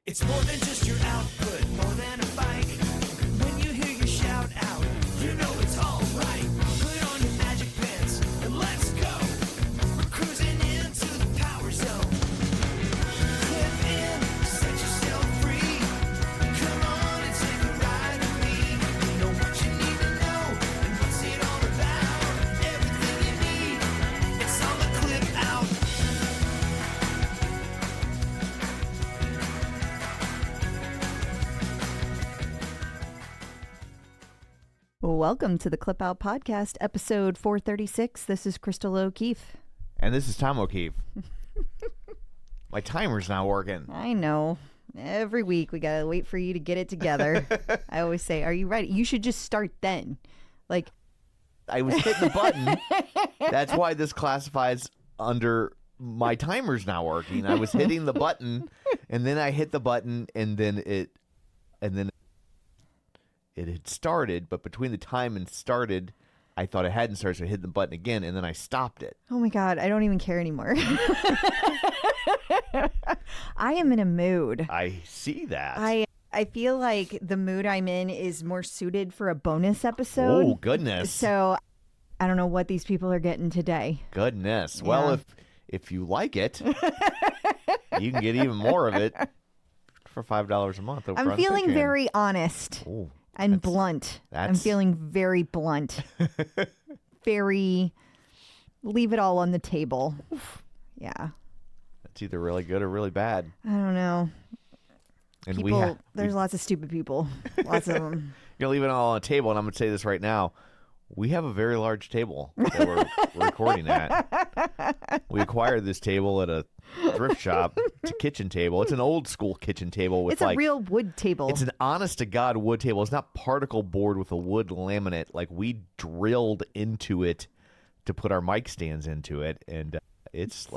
It's more than just your output, more than a bike. When you hear your shout out, you know it's all right. Put on your magic pants and let's go. We're cruising into the power zone. Clip in, set yourself free. Come on and take a ride with me. Know what you need to know and what's it all about. Everything you need, it's on the Clip Out. Welcome to the Clip Out Podcast, episode 436. This is Crystal O'Keefe. And this is Tom O'Keefe. My timer's not working. I know. Every week we got to wait for you to get it together. I always say, are you ready? You should just start then. Like, I was hitting the button. That's why this classifies under my timer's not working. I was hitting the button, and then I hit the button, and then it had started, but between the time and started, I thought it hadn't started, so I hit the button again, and then I stopped it. oh my God, I don't even care anymore. I am in a mood. I see that. I feel like the mood I'm in is more suited for a bonus episode. Oh, goodness. So I don't know what these people are getting today. Goodness. Yeah. Well, if you like it, you can get even more of it for $5 a month. Over I'm on feeling Patreon. very honest. Ooh, And blunt. I'm feeling very blunt. Very, leave it all on the table. Yeah. It's either really good or really bad. I don't know. And People, there's lots of stupid people. Lots of them. You're leaving it all on the table, and I'm going to say this right now. We have a very large table that we're recording at. We acquired this table at a thrift shop. It's a kitchen table. It's an old school kitchen table. It's a real wood table. It's an honest-to-God wood table. It's not particle board with a wood laminate. Like, we drilled into it to put our mic stands into it, and this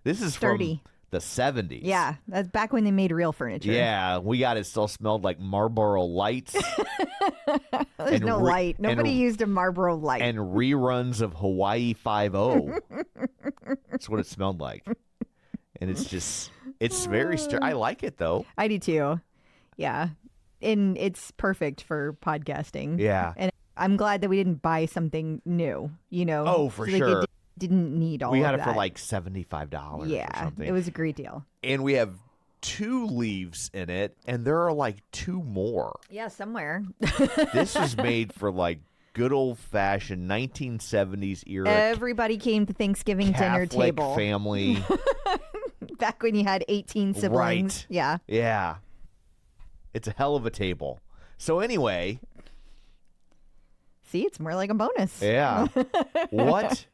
is sturdy. From the 70s. Yeah, that's back when they made real furniture. Yeah, we got it. Still smelled like Marlboro Lights. There's no light. Nobody used a Marlboro light. And reruns of Hawaii 5-0. That's what it smelled like. And it's very I like it, though. I do, too. Yeah. And it's perfect for podcasting. Yeah. And I'm glad that we didn't buy something new, you know. Oh, for so sure. It didn't need all of that. We had it for like $75 or something. It was a great deal. And we have 2 leaves in it, and there are like 2 more. Yeah, somewhere. This was made for like good old-fashioned 1970s era. Everybody came to Thanksgiving Catholic dinner table. family. Back when you had 18 siblings. Right. Yeah. Yeah. It's a hell of a table. So anyway. See, it's more like a bonus. Yeah. What,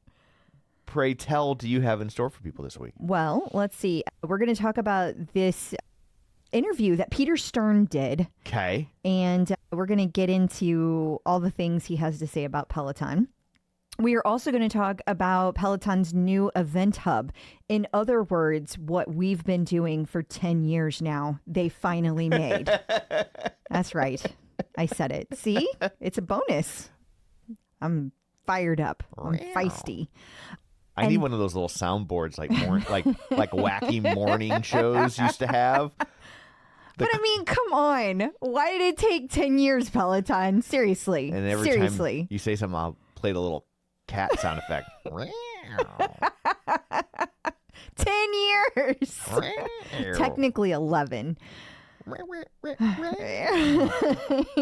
pray tell, do you have in store for people this week? Well, let's see. We're going to talk about this interview that Peter Stern did. Okay. And we're going to get into all the things he has to say about Peloton. We are also going to talk about Peloton's new Event Hub. In other words, what we've been doing for 10 years now, they finally made. That's right. I said it. See? It's a bonus. I'm fired up. I'm feisty. I need one of those little soundboards like wacky morning shows used to have. But I mean, come on. Why did it take 10 years, Peloton? Seriously. And every time you say something, I'll play the little cat sound effect. 10 years. Technically 11. And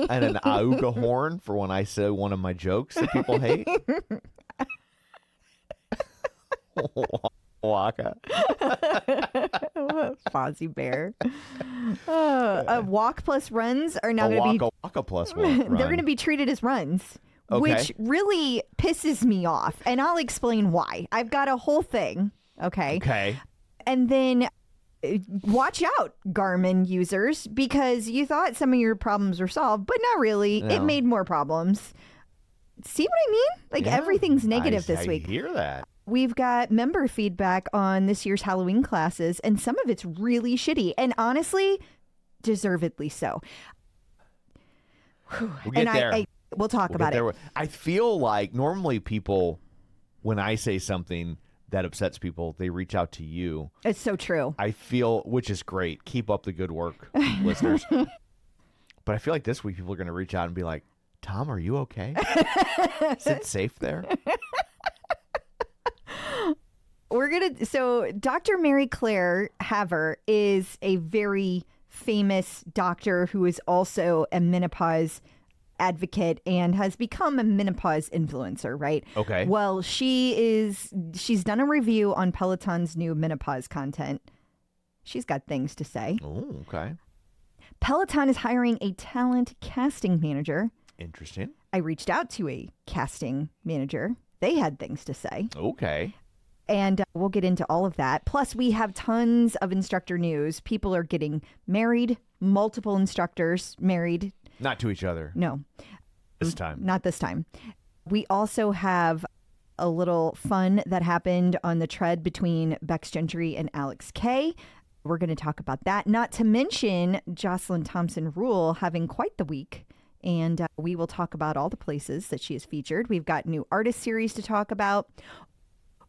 an auga horn for when I say one of my jokes that people hate. Waka. Fozzie Bear. Walk+Runs are now going to be Waka plus one. They're going to be treated as runs, which really pisses me off, and I'll explain why. I've got a whole thing. Okay. And then watch out, Garmin users, because you thought some of your problems were solved, but not really. No. It made more problems. See what I mean? Like everything's negative this week. I hear that. We've got member feedback on this year's Halloween classes, and some of it's really shitty. And honestly, deservedly so. We'll get there. We'll talk about it. I feel like normally people, when I say something, that upsets people, they reach out to you. It's so true. I feel, which is great. Keep up the good work, listeners. But I feel like this week people are going to reach out and be like, Tom, are you okay? Is it safe there? So Dr. Mary Claire Haver is a very famous doctor who is also a menopause advocate and has become a menopause influencer, right? Okay. Well, she's done a review on Peloton's new menopause content. She's got things to say. Oh, okay. Peloton is hiring a talent casting manager. Interesting. I reached out to a casting manager. They had things to say. Okay. And we'll get into all of that. Plus, we have tons of instructor news. People are getting married, multiple instructors married. Not to each other. No. This time. Not this time. We also have a little fun that happened on the tread between Bex Gentry and Alex Kay. We're going to talk about that. Not to mention Jocelyn Thompson Rule having quite the week. And we will talk about all the places that she has featured. We've got new artist series to talk about.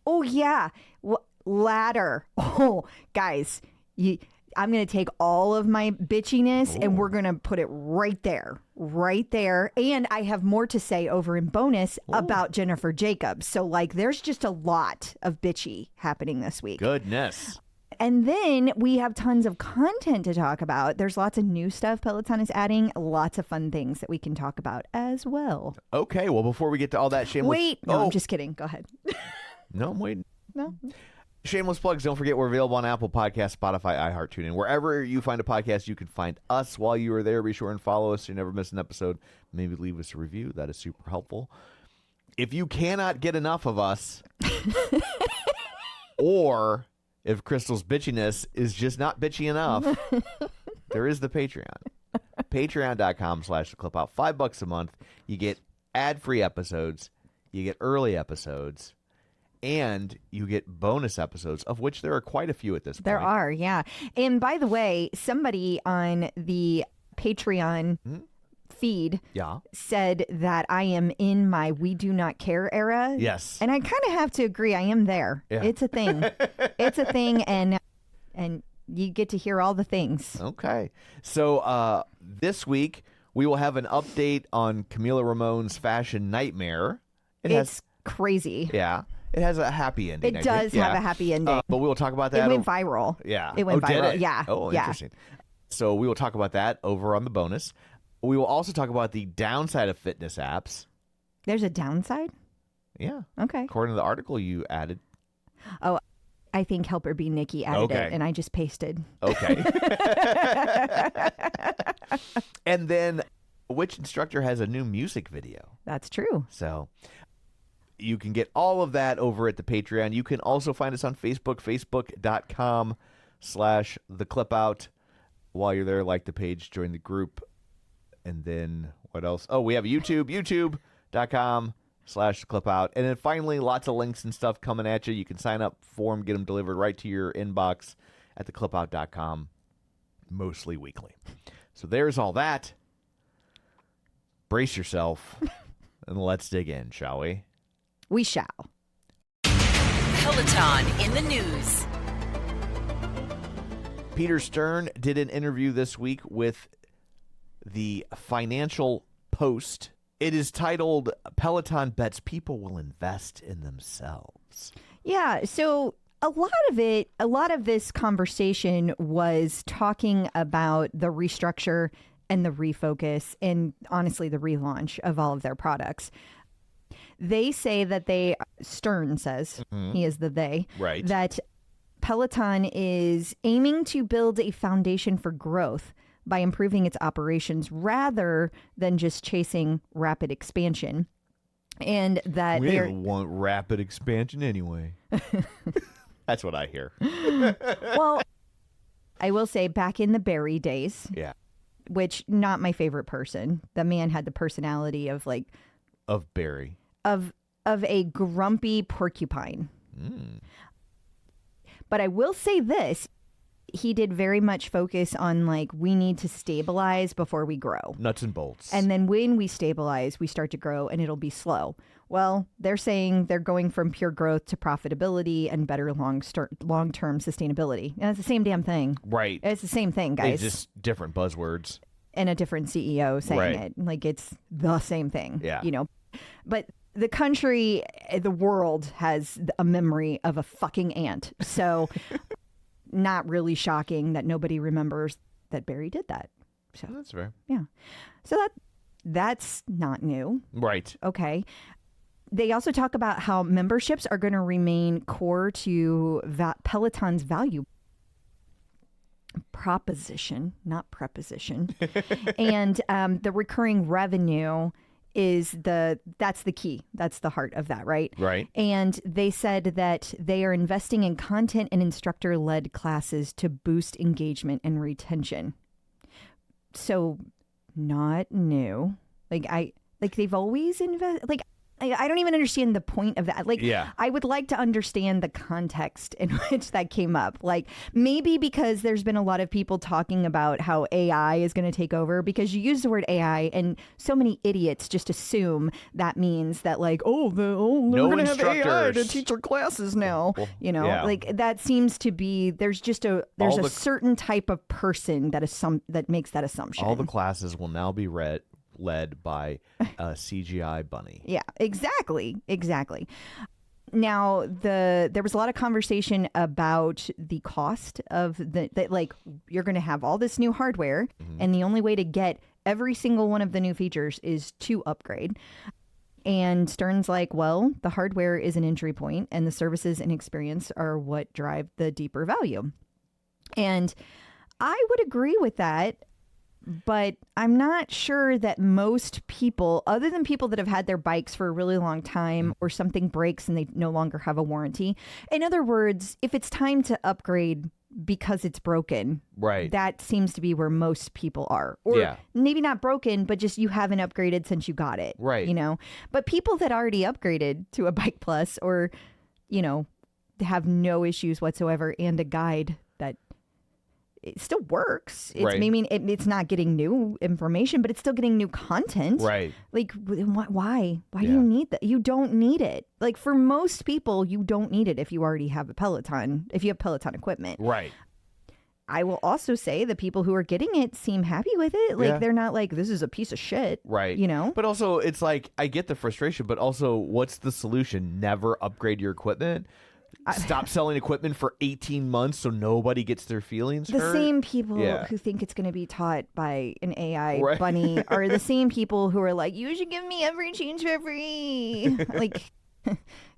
Oh, yeah. Ladder. Oh, guys, I'm going to take all of my bitchiness and we're going to put it right there. And I have more to say over in bonus about Jennifer Jacobs. So, there's just a lot of bitchy happening this week. Goodness. And then we have tons of content to talk about. There's lots of new stuff Peloton is adding, lots of fun things that we can talk about as well. Okay, well, before we get to all that shameless... Wait, no, I'm just kidding. Go ahead. No, I'm waiting. No. Shameless plugs. Don't forget we're available on Apple Podcasts, Spotify, iHeart, TuneIn. Wherever you find a podcast, you can find us. While you are there, be sure and follow us so you never miss an episode. Maybe leave us a review. That is super helpful. If you cannot get enough of us, or if Crystal's bitchiness is just not bitchy enough, there is the Patreon. Patreon.com/theclipout. $5 a month. You get ad-free episodes. You get early episodes. And you get bonus episodes, of which there are quite a few at this point. There are, yeah. And by the way, somebody on the Patreon feed said that I am in my We Do Not Care era. Yes. And I kind of have to agree. I am there. Yeah. It's a thing. It's a thing. And you get to hear all the things. Okay. So this week, we will have an update on Camila Ramon's fashion nightmare. It's crazy. Yeah. It has a happy ending. It does have a happy ending. But we will talk about that. It went viral. Yeah. It went viral. Did it? Yeah. Oh, yeah. Interesting. So we will talk about that over on the bonus. We will also talk about the downside of fitness apps. There's a downside? Yeah. Okay. According to the article you added. Oh, I think Helper Be Nikki added Okay. it, and I just pasted. Okay. And then, which instructor has a new music video? That's true. So you can get all of that over at the Patreon. You can also find us on Facebook, facebook.com/theclipout. While you're there, like the page, join the group. And then what else? Oh, we have YouTube, youtube.com/theclipout. And then finally, lots of links and stuff coming at you. You can sign up for them, get them delivered right to your inbox at theclipout.com, mostly weekly. So there's all that. Brace yourself, and let's dig in, shall we? We shall. Peloton in the news. Peter Stern did an interview this week with the Financial Post. It is titled, Peloton Bets People Will Invest in Themselves. Yeah, so a lot of this conversation was talking about the restructure and the refocus and honestly the relaunch of all of their products. They say that Stern says, he is the they, Right. that Peloton is aiming to build a foundation for growth by improving its operations rather than just chasing rapid expansion. And that We they're didn't want rapid expansion anyway. That's what I hear. well, I will say back in the Barry days, Yeah. which not my favorite person. The man had the personality of Of Barry. of a grumpy porcupine. But I will say this, he did very much focus on like, we need to stabilize before we grow. Nuts and bolts. And then when we stabilize, we start to grow and it'll be slow. Well, they're saying they're going from pure growth to profitability and better long-term sustainability. And it's the same damn thing. Right. It's the same thing, guys. It's just different buzzwords. And a different CEO saying Right. it. Like, it's the same thing. Yeah. You know? But the country, the world has a memory of a fucking ant. So not really shocking that nobody remembers that Barry did that. So That's fair. yeah. So that's not new. Right. Okay. They also talk about how memberships are going to remain core to Peloton's value proposition, not preposition. And the recurring revenue is that's the key. That's the heart of that, right? Right. And they said that they are investing in content and instructor-led classes to boost engagement and retention. So not new. Like they've always invested. Like I don't even understand the point of that. Like, Yeah. I would like to understand the context in which that came up. Like, maybe because there's been a lot of people talking about how AI is going to take over, because you use the word AI and so many idiots just assume that means that, like, we're going to have AI to instructors. teach our classes now. Well, You know, yeah. like that seems to be, there's a certain type of person that makes that assumption. All the classes will now be led by a CGI bunny. Yeah, exactly. Now, there was a lot of conversation about the cost of that. Like, you're going to have all this new hardware, and the only way to get every single one of the new features is to upgrade. And Stern's like, well, the hardware is an entry point, and the services and experience are what drive the deeper value. And I would agree with that. But I'm not sure that most people, other than people that have had their bikes for a really long time or something breaks and they no longer have a warranty. In other words, if it's time to upgrade because it's broken, Right. that seems to be where most people are. Or Yeah. maybe not broken, but just you haven't upgraded since you got it. Right. You know, but people that already upgraded to a Bike Plus or, you know, have no issues whatsoever and a guide that it still works. It's Right. maybe it's not getting new information, but it's still getting new content. Right. Like, why? Why do Yeah. you need that? You don't need it. Like, for most people, you don't need it if you already have a Peloton, if you have Peloton equipment. Right. I will also say the people who are getting it seem happy with it. Like, Yeah. they're not like, this is a piece of shit. Right. You know? But also, it's like, I get the frustration, but also, what's the solution? Never upgrade your equipment? Stop selling equipment for 18 months so nobody gets their feelings The hurt? same people Yeah. who think it's going to be taught by an AI Right. bunny are the same people who are like, you should give me every change for free. Like,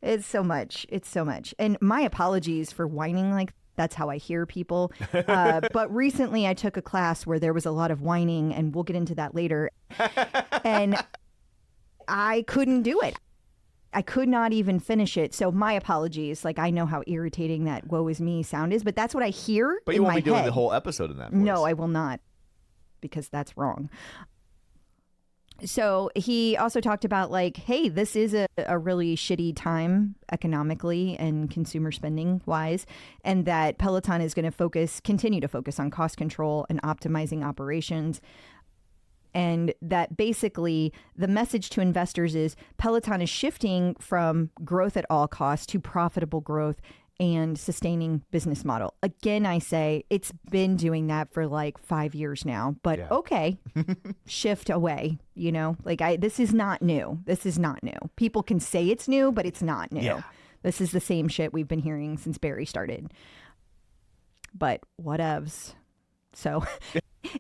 it's so much. It's so much. And my apologies for whining like that's how I hear people. But recently I took a class where there was a lot of whining, and we'll get into that later. And I couldn't do it. I could not even finish it. So my apologies. Like, I know how irritating that woe is me sound is, but that's what I hear But in you won't my be doing head. the whole episode in that voice. No, I will not, because that's wrong. So he also talked about, like, hey, this is a really shitty time economically and consumer spending wise, and that Peloton is going to continue to focus on cost control and optimizing operations. And that basically the message to investors is Peloton is shifting from growth at all costs to profitable growth and sustaining business model. Again, I say it's been doing that for like 5 years now, but Yeah. okay, shift away, you know, like this is not new. This is not new. People can say it's new, but it's not new. Yeah. This is the same shit we've been hearing since Barry started. But whatevs. So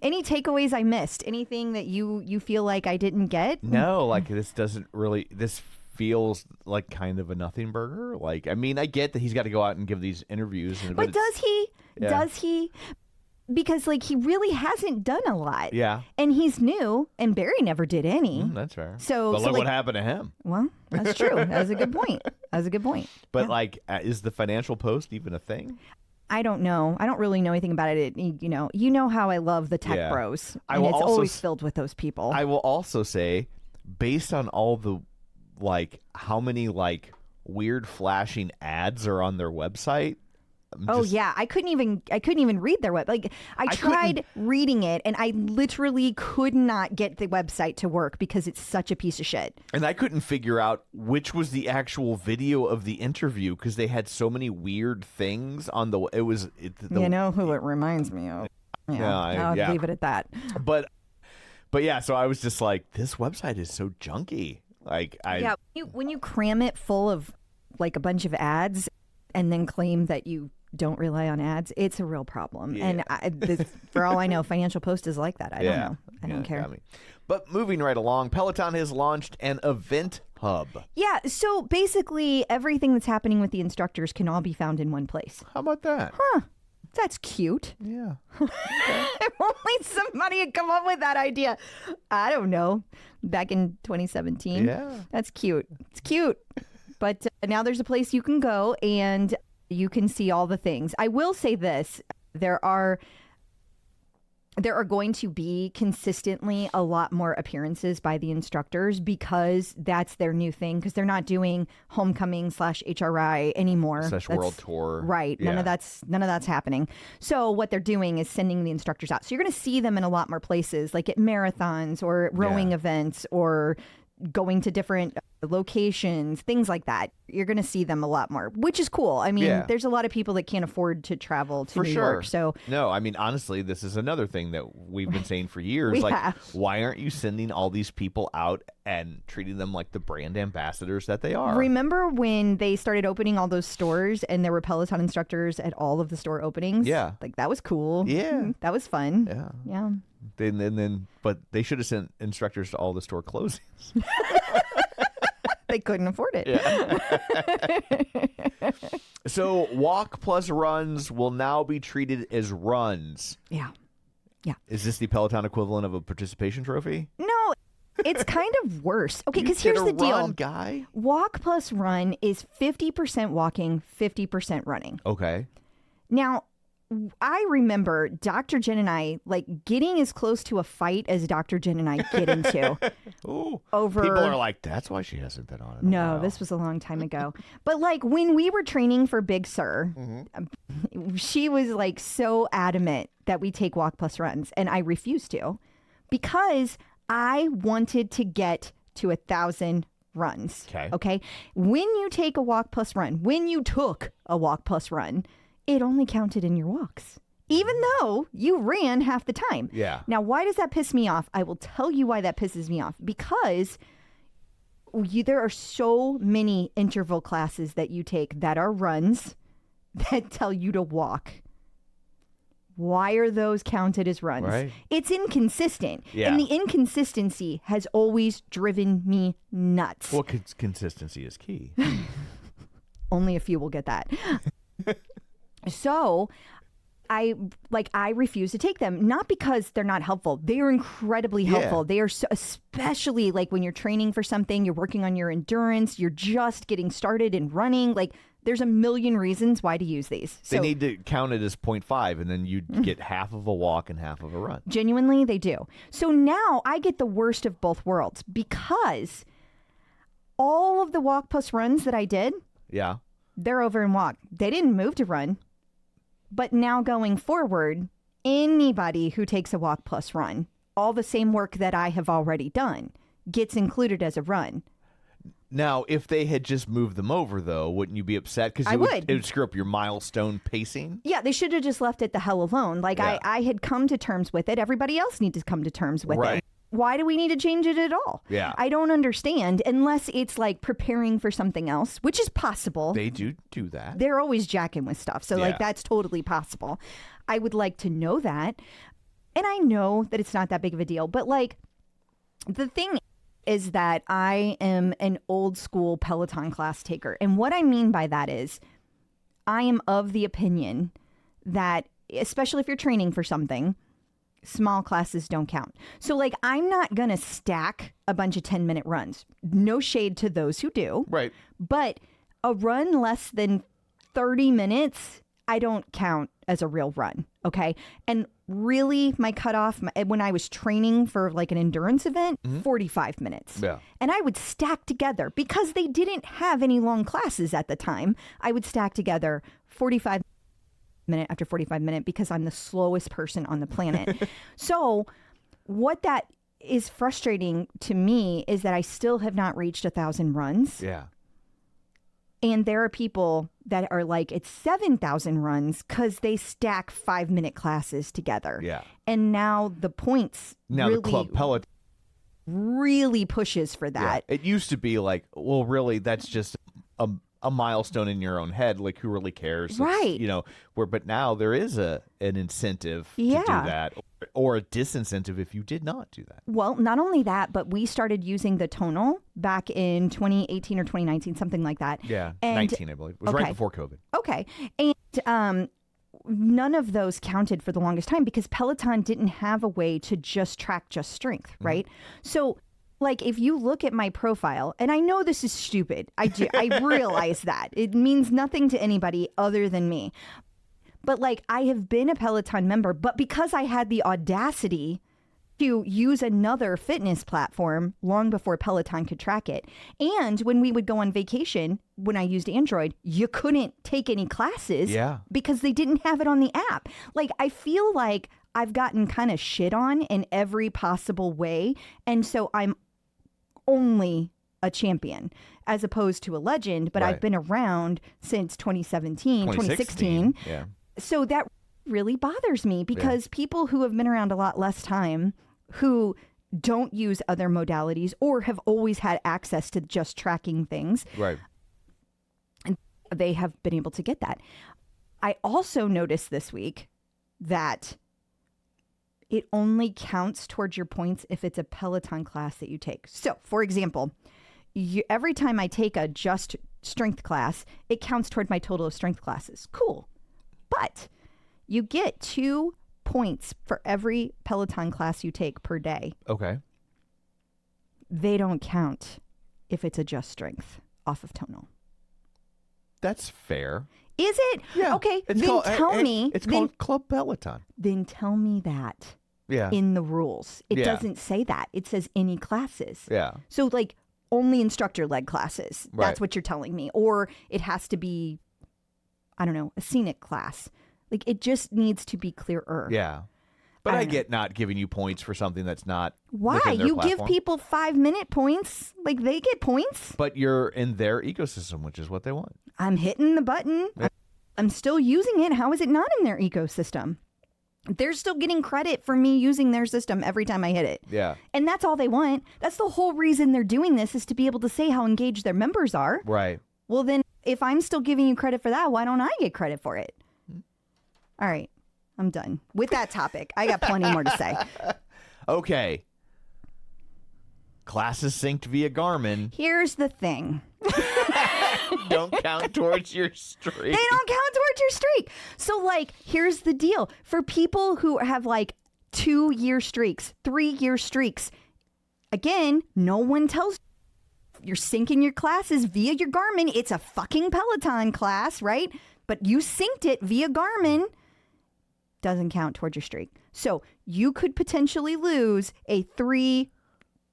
any takeaways I missed? Anything that you feel like I didn't get? No, like, this feels like kind of a nothing burger. Like, I mean, I get that he's got to go out and give these interviews. But does he? Yeah. Does he? Because, like, he really hasn't done a lot. Yeah. And he's new, and Barry never did any. That's fair. So- but so, look like- what happened to him. Well, that's true. That was a good point. That was a good point. But Yeah. like, is the financial post even a thing? I don't know. I don't really know anything about it. You know how I love the tech Yeah. bros. I And will it's also always s- filled with those people. I will also say, based on all the, like, how many, like, weird flashing ads are on their website, Yeah, I couldn't even read their web. Like I tried reading it and I literally could not get the website to work because it's such a piece of shit. And I couldn't figure out which was the actual video of the interview because they had so many weird things on the. You know who it reminds me of. Yeah, I'll leave it at that. But yeah, so I was just like, this website is so junky. Like when you cram it full of like a bunch of ads and then claim that you don't rely on ads, it's a real problem. Yeah. And for all I know, Financial Post is like that. I don't know. I don't care. But moving right along, Peloton has launched an event hub. Yeah, so basically everything that's happening with the instructors can all be found in one place. How about that? Huh. That's cute. Yeah. If only somebody had come up with that idea. I don't know. Back in 2017. Yeah. That's cute. It's cute. But now there's a place you can go and you can see all the things. I will say this. There are going to be consistently a lot more appearances by the instructors because that's their new thing, because they're not doing homecoming /HRI anymore. World Tour. Right. None of that's happening. So what they're doing is sending the instructors out. So you're going to see them in a lot more places, like at marathons or rowing events or going to different locations, things like that. You're going to see them a lot more, which is cool. I mean, there's a lot of people that can't afford to travel to New York. So no, I mean, honestly, this is another thing that we've been saying for years. Why aren't you sending all these people out and treating them like the brand ambassadors that they are? Remember when they started opening all those stores and there were Peloton instructors at all of the store openings? Yeah. Like that was cool. Yeah. That was fun. Yeah. Yeah. But they should have sent instructors to all the store closings. They couldn't afford it. Yeah. So Walk+Runs will now be treated as runs. Yeah. Yeah. Is this the Peloton equivalent of a participation trophy? No, it's kind of worse. Okay, because here's the deal. Run guy? Walk+Run is 50% walking, 50% running. Okay. Now, I remember Dr. Jen and I getting as close to a fight as Dr. Jen and I get into. Ooh, over people are like, that's why she hasn't been on it. No, this was a long time ago. But when we were training for Big Sur, she was so adamant that we take Walk+Runs, and I refused to because I wanted to get to 1,000 runs. Okay. When you take a Walk+Run, when you took a Walk+Run, it only counted in your walks, even though you ran half the time. Yeah. Now, why does that piss me off? I will tell you why that pisses me off. Because there are so many interval classes that you take that are runs that tell you to walk. Why are those counted as runs? Right. It's inconsistent. Yeah. And the inconsistency has always driven me nuts. Well, consistency is key. Only a few will get that. So I refuse to take them, not because they're not helpful. They are incredibly helpful. They are especially when you're training for something, you're working on your endurance, you're just getting started in running. There's a million reasons why to use these. They need to count it as 0.5 and then you get half of a walk and half of a run. Genuinely, they do. So now I get the worst of both worlds because all of the Walk+Runs that I did, they're over in walk. They didn't move to run. But now going forward, anybody who takes a Walk+Run, all the same work that I have already done, gets included as a run. Now, if they had just moved them over, though, wouldn't you be upset? Because it would screw up your milestone pacing. Yeah, they should have just left it the hell alone. I had come to terms with it. Everybody else needs to come to terms with it. Why do we need to change it at all? Yeah. I don't understand unless it's preparing for something else, which is possible. They do that. They're always jacking with stuff. So that's totally possible. I would like to know that. And I know that it's not that big of a deal. But the thing is that I am an old school Peloton class taker. And what I mean by that is I am of the opinion that, especially if you're training for something, small classes don't count. So I'm not going to stack a bunch of 10-minute runs. No shade to those who do. Right. But a run less than 30 minutes, I don't count as a real run. Okay. And really my cutoff when I was training for an endurance event, 45 minutes. Yeah. And I would stack together because they didn't have any long classes at the time. I would stack together 45 minute after 45 minute because I'm the slowest person on the planet. So what that is frustrating to me is that I still have not reached 1,000 runs. Yeah. And there are people that are like, it's 7,000 runs because they stack 5-minute classes together. Yeah. And now the points Now really, the Club Peloton. really pushes for that. Yeah. It used to be like, well, really, that's just a milestone in your own head. Like, who really cares? It's, Right. you know, but now there is an incentive to Yeah. do that, or a disincentive if you did not do that. Well, not only that, but we started using the tonal back in 2018 or 2019, something like that. Yeah. And 19, I believe. It was right before COVID. Okay. And none of those counted for the longest time because Peloton didn't have a way to just track just strength, right? So like if you look at my profile, and I know this is stupid. I realize that. It means nothing to anybody other than me. But like I have been a Peloton member, but because I had the audacity to use another fitness platform long before Peloton could track it. And when we would go on vacation, when I used Android, you couldn't take any classes because they didn't have it on the app. Like, I feel like I've gotten kind of shit on in every possible way. And so I'm only a champion as opposed to a legend, but I've been around since 2017, 2016. Yeah. So that really bothers me because people who have been around a lot less time, who don't use other modalities or have always had access to just tracking things, Right. and they have been able to get that. I also noticed this week that it only counts towards your points if it's a Peloton class that you take. So, for example, every time I take a just strength class, it counts toward my total of strength classes. Cool. But you get 2 points for every Peloton class you take per day. Okay. They don't count if it's a just strength off of tonal. That's fair. Is it? Yeah. Okay. It's then called, tell me. It's called Club Peloton. Then tell me that Yeah. in the rules. It Yeah. doesn't say that. It says any classes. Yeah. So like only instructor-led classes. Right. That's what you're telling me. Or it has to be, I don't know, a scenic class. Like it just needs to be clearer. Yeah. But I I don't know. get not giving you points for something that's not Why? within their You give platform. people 5-minute points. Like they get points. But you're in their ecosystem, which is what they want. I'm hitting the button. Yeah. I'm still using it. How is it not in their ecosystem? They're still getting credit for me using their system every time I hit it. Yeah. And that's all they want. That's the whole reason they're doing this, is to be able to say how engaged their members are. Right. Well, then if I'm still giving you credit for that, why don't I get credit for it? All right. I'm done with that topic. I got plenty more to say. Okay. Classes synced via Garmin Here's the thing. don't count towards your streak. They don't count towards your streak. So, like, here's the deal. For people who have, like, 2-year streaks, 3-year streaks, again, no one tells you. You're syncing your classes via your Garmin. It's a fucking Peloton class, right? But you synced it via Garmin. Doesn't count towards your streak. So you could potentially lose a 3,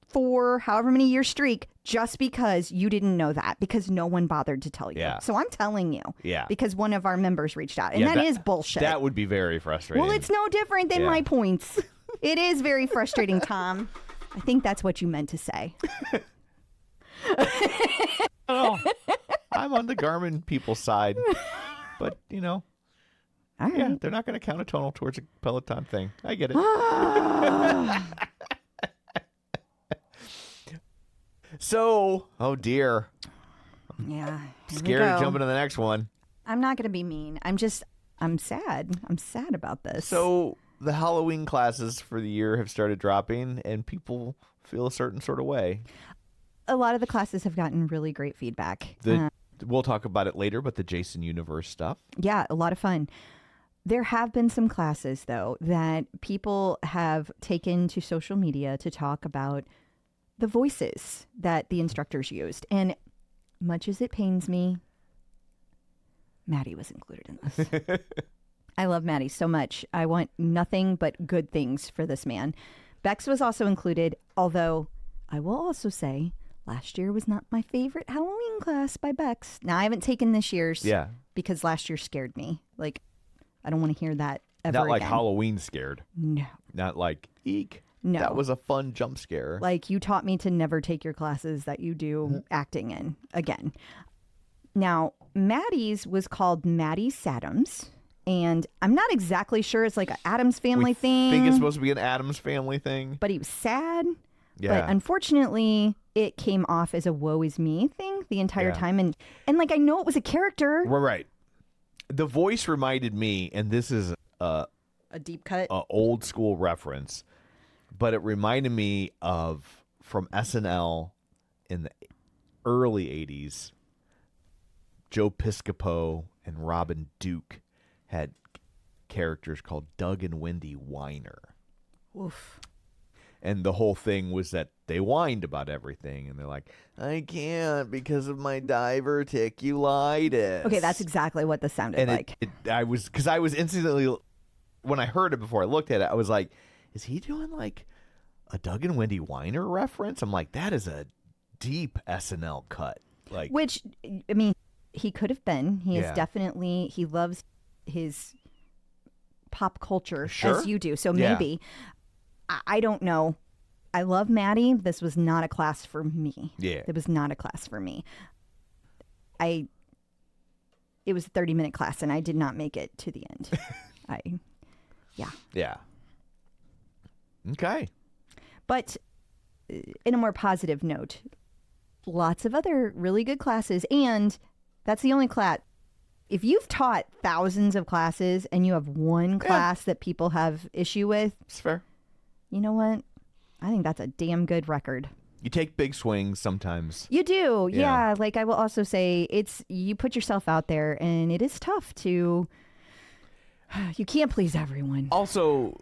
4, however many year streak just because you didn't know that, because no one bothered to tell you. Yeah. So I'm telling you. Yeah. Because one of our members reached out. And Yeah, that is bullshit. That would be very frustrating. Well, it's no different than Yeah. my points. It is very frustrating, Tom. I think that's what you meant to say. Oh, I'm on the Garmin people's side. But, you know, All right. yeah, they're not going to count a tonal towards a Peloton thing. I get it. So, oh dear. Yeah. here we Scared to go. jump into the next one. I'm not going to be mean. I'm sad. I'm sad about this. So, the Halloween classes for the year have started dropping, and people feel a certain sort of way. a lot of the classes have gotten really great feedback. We'll talk about it later, but the Jason Universe stuff. Yeah, a lot of fun. There have been some classes, though, that people have taken to social media to talk about the voices that the instructors used. And much as it pains me, Maddie was included in this. I love Maddie so much. I want nothing but good things for this man. Bex was also included, although I will also say last year was not my favorite Halloween class by Bex. Now, I haven't taken this year's Yeah. because last year scared me. Like, I don't want to hear that ever Not like again. Halloween scared. No. Not like, eek. No. That was a fun jump scare. Like, you taught me to never take your classes that you do acting in again. Now, Maddie's was called Maddie Saddams. And I'm not exactly sure. It's like an Addams Family thing. I think it's supposed to be an Addams Family thing. But he was sad. Yeah. But unfortunately, it came off as a woe is me thing the entire time. And like, I know it was a character. Right. The voice reminded me, and this is A deep cut. a old school reference, but it reminded me of from SNL in the early 80s, Joe Piscopo and Robin Duke had characters called Doug and Wendy Whiner. Oof. And the whole thing was that they whined about everything. And they're like, I can't because of my diverticulitis. Okay, that's exactly what this sounded and like. I was instantly, when I heard it before I looked at it, I was like, is he doing like a Doug and Wendy Whiner reference? I'm like, that is a deep SNL cut. Like, Which, I mean, he could have been. He is Yeah. definitely, he loves his pop culture Sure. as you do. So Yeah. maybe. I don't know. I love Maddie. This was not a class for me. Yeah. It was not a class for me. It was a 30-minute class, and I did not make it to the end. yeah. Okay. But in a more positive note, lots of other really good classes, and that's the only class. If you've taught thousands of classes and you have one class that people have issue with, It's fair. you know what? I think that's a damn good record. You take big swings sometimes. You do. Yeah. Yeah. Like, I will also say, you put yourself out there, and it is tough to, you can't please everyone. Also,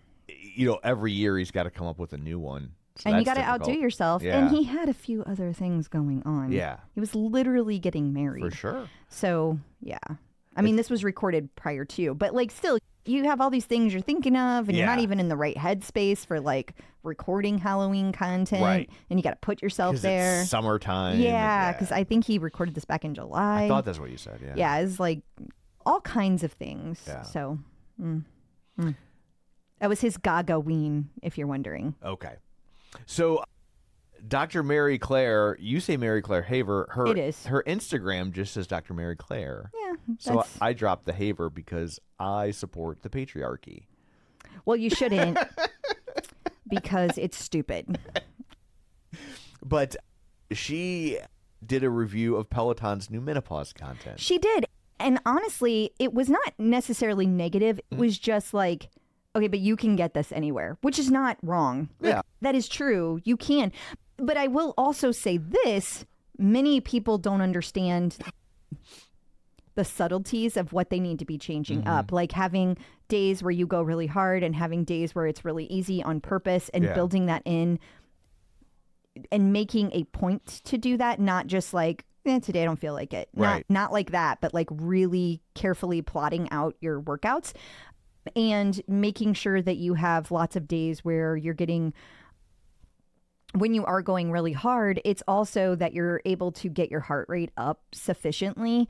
every year he's got to come up with a new one. So And you that's got to outdo difficult. yourself. Yeah. And he had a few other things going on. Yeah. He was literally getting married. For sure. So, yeah. I mean, this was recorded prior to, but like, still, you have all these things you're thinking of, and you're not Yeah. even in the right headspace for like recording Halloween content. Right. And you got to put yourself 'Cause there. it's summertime. Yeah. Because I think he recorded this back in July. I thought that's what you said. Yeah. Yeah. It's like all kinds of things. Yeah. So, that was his Gaga-ween, if you're wondering. Okay. So, Dr. Mary Claire, you say Mary Claire Haver. It is. Her Instagram just says Dr. Mary Claire. Yeah. So that's- I dropped the Haver because I support the patriarchy. Well, you shouldn't because it's stupid. But she did a review of Peloton's new menopause content. She did. And honestly, it was not necessarily negative. It was just like, okay, but you can get this anywhere, which is not wrong. Like, Yeah. that is true. You can. But I will also say this. Many people don't understand the subtleties of what they need to be changing up. Like having days where you go really hard and having days where it's really easy on purpose, and Yeah. building that in and making a point to do that, not just like, today I don't feel like it. Right. Not like that, but like really carefully plotting out your workouts and making sure that you have lots of days where you're getting, when you are going really hard, it's also that you're able to get your heart rate up sufficiently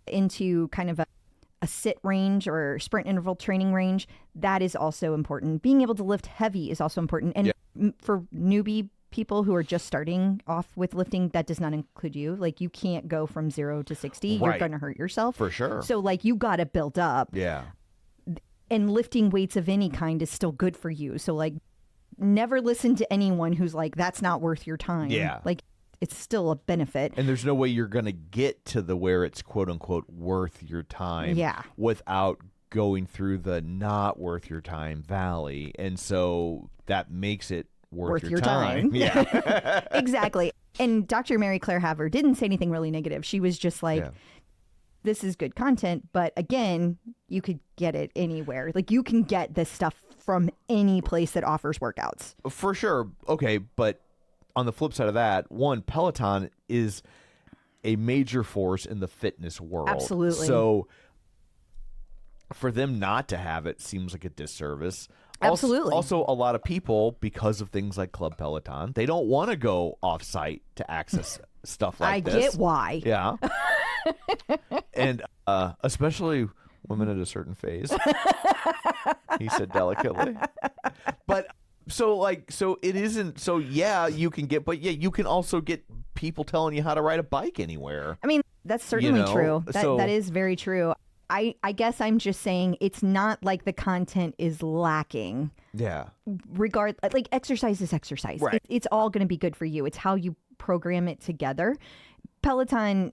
into kind of a sit range or sprint interval training range. That is also important. Being able to lift heavy is also important. And for newbie people who are just starting off with lifting, that does not include you. Like, you can't go from 0 to 60. You're Right. going to hurt yourself. For sure. So like, you got to build up. Yeah. And lifting weights of any kind is still good for you. So like, never listen to anyone who's like, that's not worth your time. Yeah. Like, it's still a benefit. And there's no way you're going to get to the where it's quote unquote worth your time Yeah. without going through the not worth your time valley. And so that makes it worth your time. Yeah. Exactly. And Dr. Mary Claire Haver didn't say anything really negative. She was just like, Yeah. this is good content, but again, you could get it anywhere. Like, you can get this stuff from any place that offers workouts. For sure. Okay. But on the flip side of that, one, Peloton is a major force in the fitness world. Absolutely. So for them not to have it seems like a disservice. Absolutely. Also, a lot of people, because of things like Club Peloton, they don't want to go off-site to access stuff like I this. get why. Yeah. And especially women at a certain phase. He said delicately. But so it isn't. So yeah, you can get, but yeah, you can also get people telling you how to ride a bike anywhere. I mean, that's certainly true. So, that is very true. I guess I'm just saying it's not like the content is lacking. Yeah. Like exercise is exercise. Right. It's all going to be good for you. It's how you program it together. Peloton,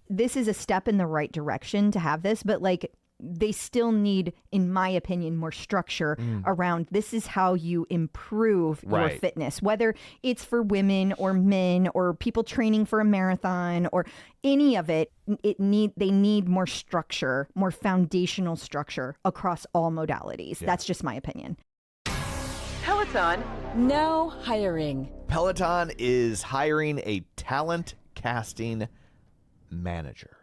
this is a step in the right direction to have this, but like they still need, in my opinion, more structure around this is how you improve your fitness, whether it's for women or men or people training for a marathon or any of it. They need more structure, more foundational structure across all modalities. Yeah. That's just my opinion. Peloton now hiring. Peloton is hiring a talent casting manager.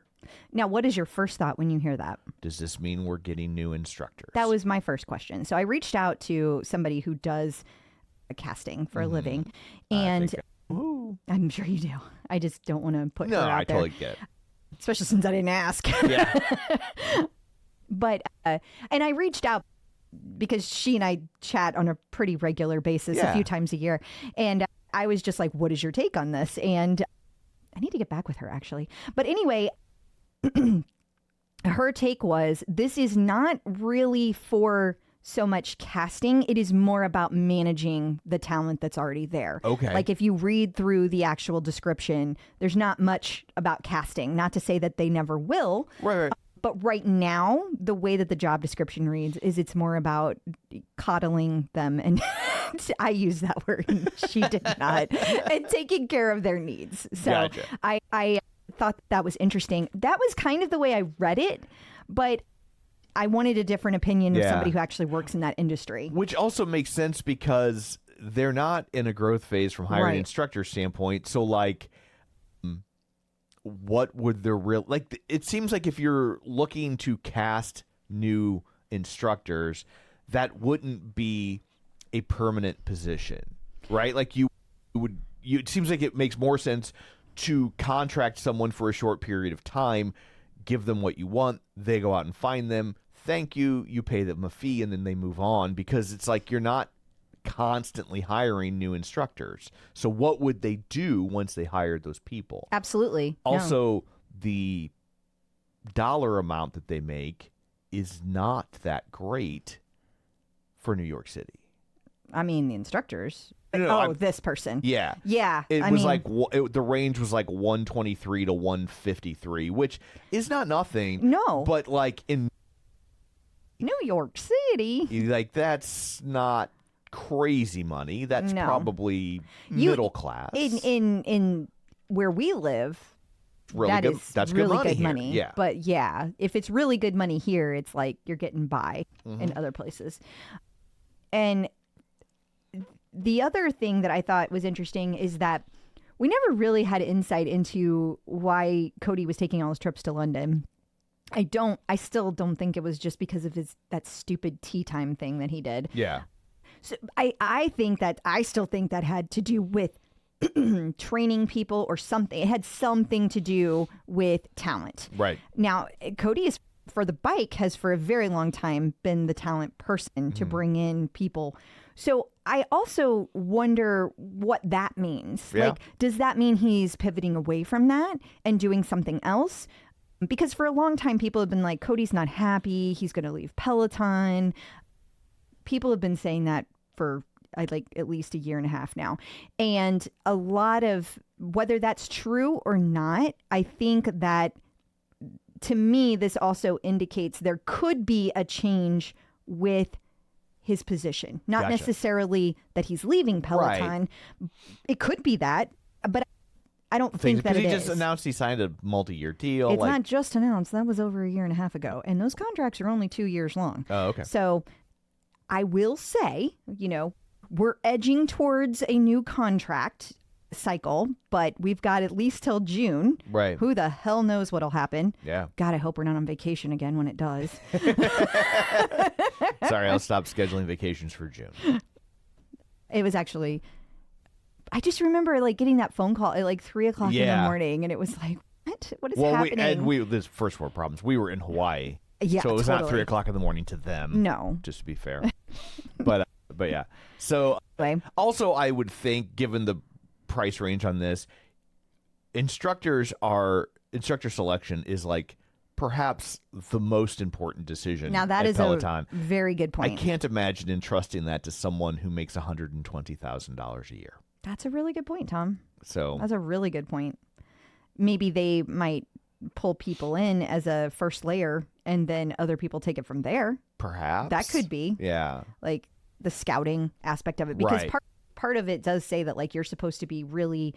Now, what is your first thought when you hear that? Does this mean we're getting new instructors? That was my first question. So I reached out to somebody who does casting for a living, and I'm sure you do. I just don't want to put her out there. No, I totally get it. Especially since I didn't ask. Yeah. But, and I reached out because she and I chat on a pretty regular basis a few times a year. And I was just like, what is your take on this? And I need to get back with her, actually. But anyway, her take was, this is not really for so much casting. It is more about managing the talent that's already there. Okay. Like if you read through the actual description, there's not much about casting. Not to say that they never will. Right. But right now, the way that the job description reads is it's more about coddling them. And I use that word, and she did not. And taking care of their needs. So Gotcha. I thought that was interesting. That was kind of the way I read it, but I wanted a different opinion of somebody who actually works in that industry. Which also makes sense because they're not in a growth phase from hiring instructor standpoint. So like, what would the real, like, it seems like if you're looking to cast new instructors, that wouldn't be a permanent position, right? Like it seems like it makes more sense to contract someone for a short period of time, give them what you want, they go out and find them, thank you, you pay them a fee, and then they move on, because it's like you're not constantly hiring new instructors. So what would they do once they hired those people? Absolutely. Also, the dollar amount that they make is not that great for New York City. I mean, the instructors. No, this person. Yeah. Yeah. The range was like 123 to 153, which is not nothing. No. But like in New York City, like that's not crazy money. That's probably middle class. In where we live, that's really good money. Yeah. But yeah, if it's really good money here, it's like you're getting by in other places. And the other thing that I thought was interesting is that we never really had insight into why Cody was taking all his trips to London. I still don't think it was just because of that stupid tea time thing that he did. Yeah. So I still think that had to do with training people or something. It had something to do with talent. Right. Now, Cody is, for the bike, has for a very long time been the talent person to bring in people. So I also wonder what that means. Yeah. Like, does that mean he's pivoting away from that and doing something else? Because for a long time, people have been like, Cody's not happy. He's going to leave Peloton. People have been saying that for like at least a year and a half now. And a lot of, whether that's true or not, I think that, to me, this also indicates there could be a change with his position. Not necessarily that he's leaving Peloton. Right. It could be that, but I don't think that it is. Because he just announced he signed a multi-year deal. It's not just announced. That was over a year and a half ago. And those contracts are only 2 years long. Oh, okay. So I will say, we're edging towards a new contract cycle, but we've got at least till June. Right. Who the hell knows what'll happen? Yeah. God, I hope we're not on vacation again when it does. Sorry, I'll stop scheduling vacations for June. It was actually, I just remember like getting that phone call at like 3:00 in the morning, and it was like, what is happening? This first world problems. We were in Hawaii Yeah, So it was totally. not 3 o'clock in the morning to them. No. Just to be fair. but yeah. So Anyway. also I would think, given the price range on this, instructor selection is like perhaps the most important decision. Now that at is Peloton. a very good point. I can't imagine entrusting that to someone who makes $120,000 a year. That's a really good point, Tom. So That's a really good point. Maybe they might pull people in as a first layer and then other people take it from there. perhaps That could be. Yeah. Like the scouting aspect of it. Because Right. part of it does say that like you're supposed to be really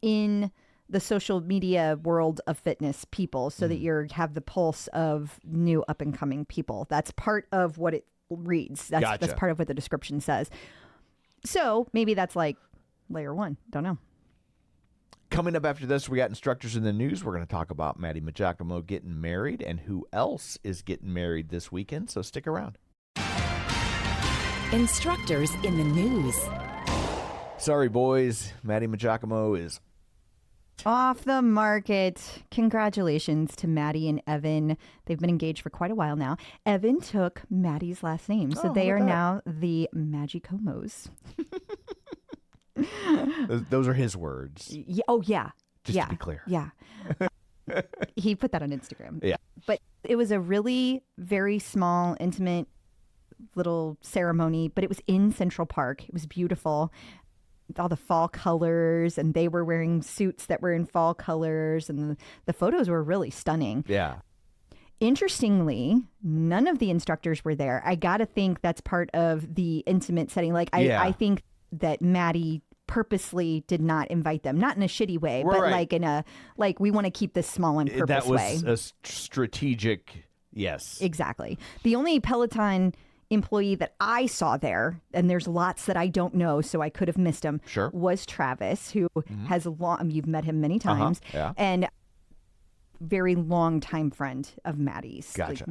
in the social media world of fitness people so that you have the pulse of new up and coming people. That's part of what it reads. That's Gotcha. part of what the description says. So maybe that's like layer 1. Don't know. Coming up after this, we got instructors in the news. We're going to talk about Maddie Giacomo getting married and who else is getting married this weekend. So stick around. Instructors in the news. Sorry, boys. Maddie Giacomo is Off the market. Congratulations to Maddie and Evan. They've been engaged for quite a while now. Evan took Maddie's last name, so Oh, they look are at that. now the Magicomos. those are his words. Oh, yeah. Just yeah. to be clear. Yeah. He put that on Instagram. Yeah. But it was a really very small, intimate little ceremony, but it was in Central Park. It was beautiful. With all the fall colors, and they were wearing suits that were in fall colors, and the photos were really stunning. Yeah. Interestingly, none of the instructors were there. I got to think that's part of the intimate setting. Like, Yeah. I think that Maddie purposely did not invite them, not in a shitty way, but Right. like in a, like, we want to keep this small and purpose That was way. a strategic, yes. Exactly. The only Peloton employee that I saw there, and there's lots that I don't know, so I could have missed him, Sure. was Travis, who has a long, you've met him many times, Yeah. and very long time friend of Maddie's. Gotcha.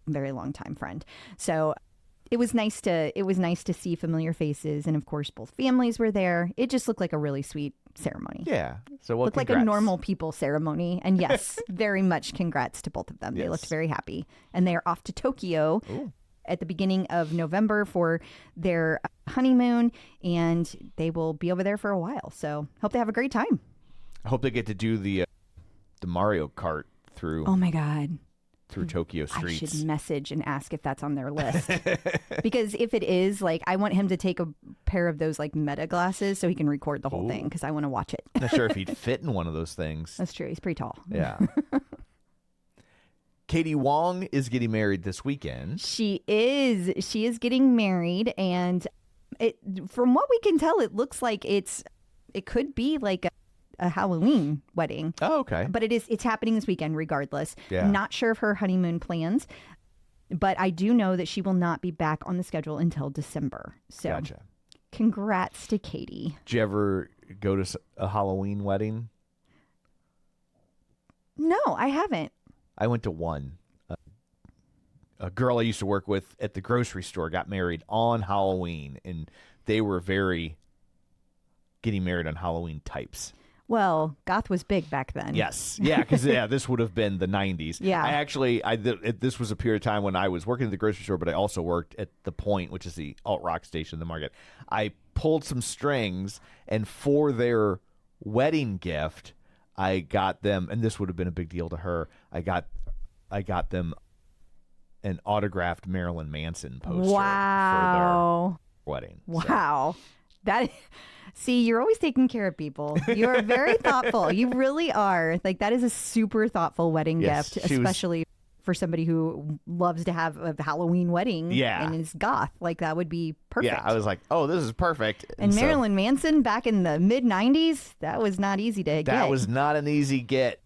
Very long time friend. So it was nice to see familiar faces, and of course both families were there. It just looked like a really sweet ceremony. Yeah. So Looked like a congrats. normal people ceremony. And yes, very much congrats to both of them. They Yes. looked very happy. And they are off to Tokyo at the beginning of November for their honeymoon. And they will be over there for a while. So hope they have a great time. I hope they get to do the Mario Kart through Oh my God. through Tokyo I streets. should message and ask if that's on their list. Because if it is, like, I want him to take a pair of those like Meta glasses so he can record the whole thing because I want to watch it. Not sure if he'd fit in one of those things. That's true. He's pretty tall. Yeah. Katie Wong is getting married this weekend. She is getting married, and from what we can tell, it looks like it could be like a Halloween wedding. Oh, okay. But it's happening this weekend regardless. Yeah. Not sure of her honeymoon plans, but I do know that she will not be back on the schedule until December. So Gotcha. congrats to Katie. Did you ever go to a Halloween wedding? No, I haven't. I went to one. A girl I used to work with at the grocery store got married on Halloween, and they were very getting married on Halloween types. Well, goth was big back then. Yes. Yeah, because this would have been the 90s. Yeah. This was a period of time when I was working at the grocery store, but I also worked at The Point, which is the alt-rock station in the market. I pulled some strings, and for their wedding gift, I got them, and this would have been a big deal to her, I got them an autographed Marilyn Manson poster Wow. for their wedding. Wow. See, you're always taking care of people. You're very thoughtful. You really are. Like, that is a super thoughtful wedding Yes, gift, she was- especially for somebody who loves to have a Halloween wedding Yeah. and is goth. Like, that would be perfect. Yeah, I was like, oh, this is perfect. and so Marilyn Manson back in the mid-90s, that was not easy to get. that was not an easy get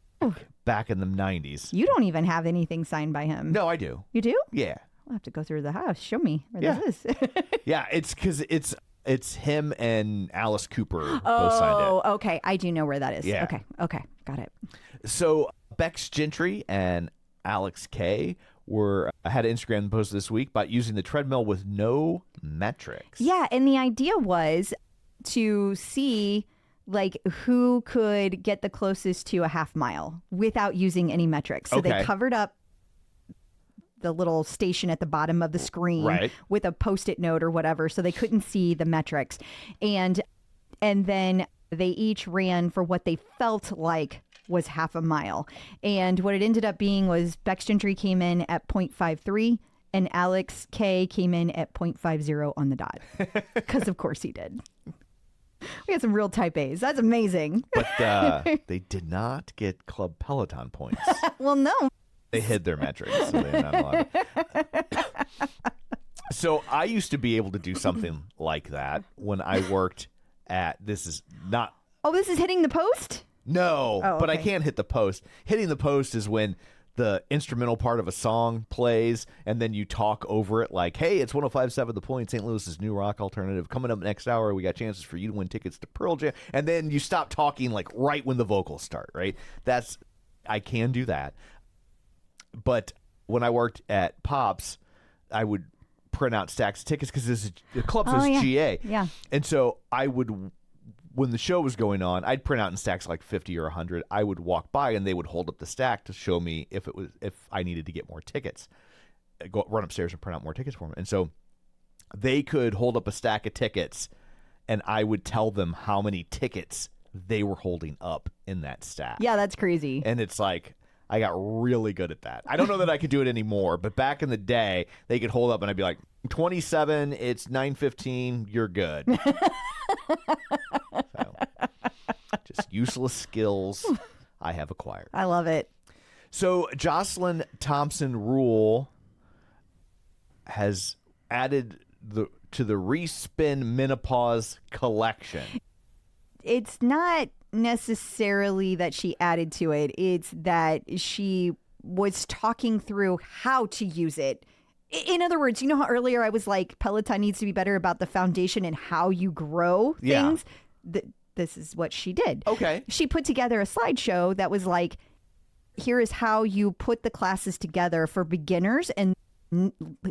back in the 90s. You don't even have anything signed by him. No, I do. You do? Yeah. I'll have to go through the house. Show me where Yeah. this is. Yeah, it's because it's him and Alice Cooper both signed Oh, okay. I do know where that is. Yeah. Okay. Got it. it. So Bex Gentry and Alex Kay had an Instagram post this week about using the treadmill with no metrics. Yeah, and the idea was to see like who could get the closest to a half mile without using any metrics. So they Okay. covered up the little station at the bottom of the screen Right. with a Post-it note or whatever, so they couldn't see the metrics. And then they each ran for what they felt like was half a mile. And what it ended up being was Bex Gentry came in at 0.53 and Alex K came in at 0.50 on the dot. Because of course he did. We had some real type A's. That's amazing. But they did not get Club Peloton points. Well, no. They hid their metrics, so they're not allowed. So I used to be able to do something like that when I worked at, this is not, Oh, this is hitting the post? no, Oh, but I okay. can't hit the post. Hitting the post is when the instrumental part of a song plays and then you talk over it like, hey, it's 105.7 The Point, St. Louis's new rock alternative. Coming up next hour, we got chances for you to win tickets to Pearl Jam. And then you stop talking like right when the vocals start, right? I can do that. But when I worked at Pops, I would print out stacks of tickets because the club says yeah. GA. Yeah. And so I would, when the show was going on, I'd print out in stacks like 50 or 100. I would walk by and they would hold up the stack to show me if I needed to get more tickets. Run upstairs and print out more tickets for me. And so they could hold up a stack of tickets and I would tell them how many tickets they were holding up in that stack. Yeah, that's crazy. And it's like, I got really good at that. I don't know that I could do it anymore, but back in the day, they could hold up and I'd be like, 27, it's 9:15, you're good. So, just useless skills I have acquired. I love it. So Jocelyn Thompson Rule has added to the Respin Menopause collection. It's not necessarily that she added to it. It's that she was talking through how to use it. In other words, you know how earlier I was like, Peloton needs to be better about the foundation and how you grow Yeah. things? This is what she did. Okay. She put together a slideshow that was like, here is how you put the classes together for beginners and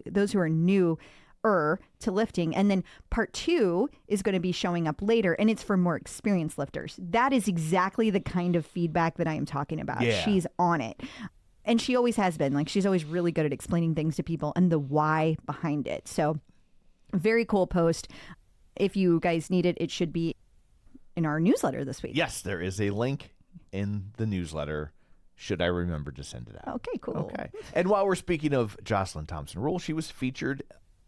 those who are new to lifting. And then part 2 is going to be showing up later, and it's for more experienced lifters. That is exactly the kind of feedback that I am talking about. Yeah. She's on it. And she always has been. Like, she's always really good at explaining things to people and the why behind it. So very cool post. If you guys need it, it should be in our newsletter this week. Yes, there is a link in the newsletter. Should I remember to send it out? Okay, cool. Okay. And while we're speaking of Jocelyn Thompson Rule, she was featured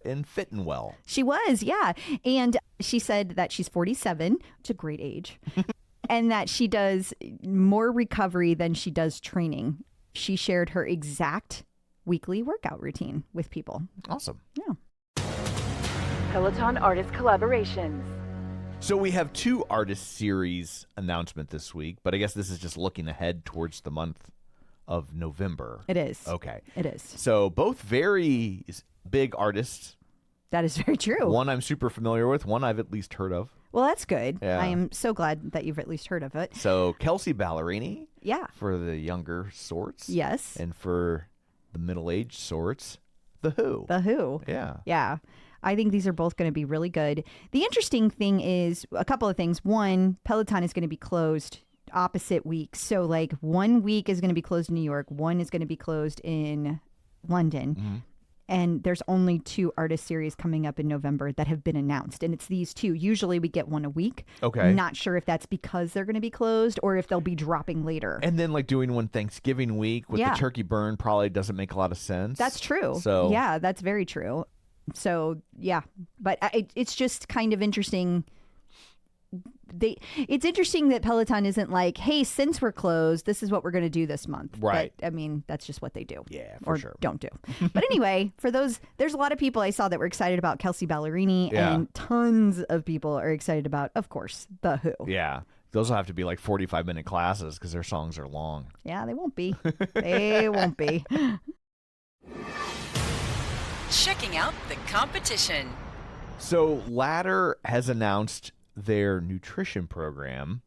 in Fittin' Well. She was, yeah. And she said that she's 47, which is a great age, and that she does more recovery than she does training. She shared her exact weekly workout routine with people. Awesome. Yeah. Peloton artist collaborations. So we have 2 artist series announcement this week, but I guess this is just looking ahead towards the month of November. It is. Okay. It is. So both very big artists. That is very true. One I'm super familiar with, one I've at least heard of. Well, that's good. Yeah. I am so glad that you've at least heard of it. So Kelsey Ballerini Yeah. for the younger sorts. Yes. And for the middle-aged sorts, The Who. The Who. Yeah. Yeah. I think these are both going to be really good. The interesting thing is a couple of things. One, Peloton is going to be closed opposite weeks. So like 1 week is going to be closed in New York. One is going to be closed in London. Mm-hmm. And there's only 2 artist series coming up in November that have been announced. And it's these 2. Usually we get one a week. Okay. Not sure if that's because they're going to be closed or if they'll be dropping later. And then like doing one Thanksgiving week with Yeah. the turkey burn probably doesn't make a lot of sense. That's true. So yeah, that's very true. So yeah, but it's just kind of interesting. It's interesting that Peloton isn't like, hey, since we're closed, this is what we're going to do this month. Right. But, I mean, that's just what they do. Yeah, for or sure. don't do. But anyway, for those, there's a lot of people I saw that were excited about Kelsey Ballerini, Yeah. and tons of people are excited about, of course, The Who. Yeah. Those will have to be like 45-minute classes because their songs are long. Yeah, they won't be. They won't be. Checking out the competition. So Ladder has announced their nutrition program,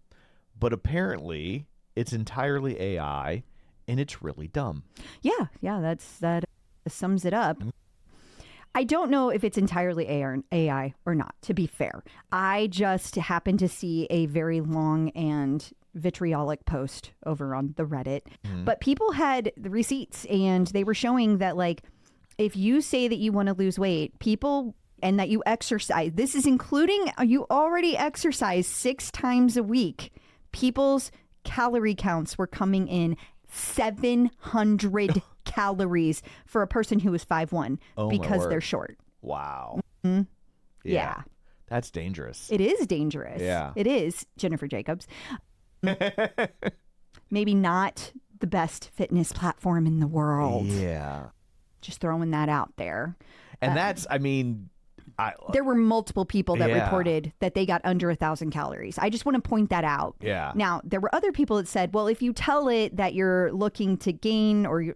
but apparently it's entirely AI and it's really dumb. Yeah, that sums it up. I don't know if it's entirely AI or not, to be fair. I just happened to see a very long and vitriolic post over on the Reddit, but people had the receipts and they were showing that like if you say that you want to lose weight, people, and that you exercise, this is including you already exercise 6 times a week, people's calorie counts were coming in 700 calories for a person who was 5'1" because they're short. Wow. Mm-hmm. Yeah. That's dangerous. It is dangerous. Yeah. It is, Jennifer Jacobs. Maybe not the best fitness platform in the world. Yeah. Just throwing that out there. And that's, I mean... there were multiple people that Yeah. reported that they got under 1,000 calories. I just want to point that out. Yeah. Now, there were other people that said, well, if you tell it that you're looking to gain or you're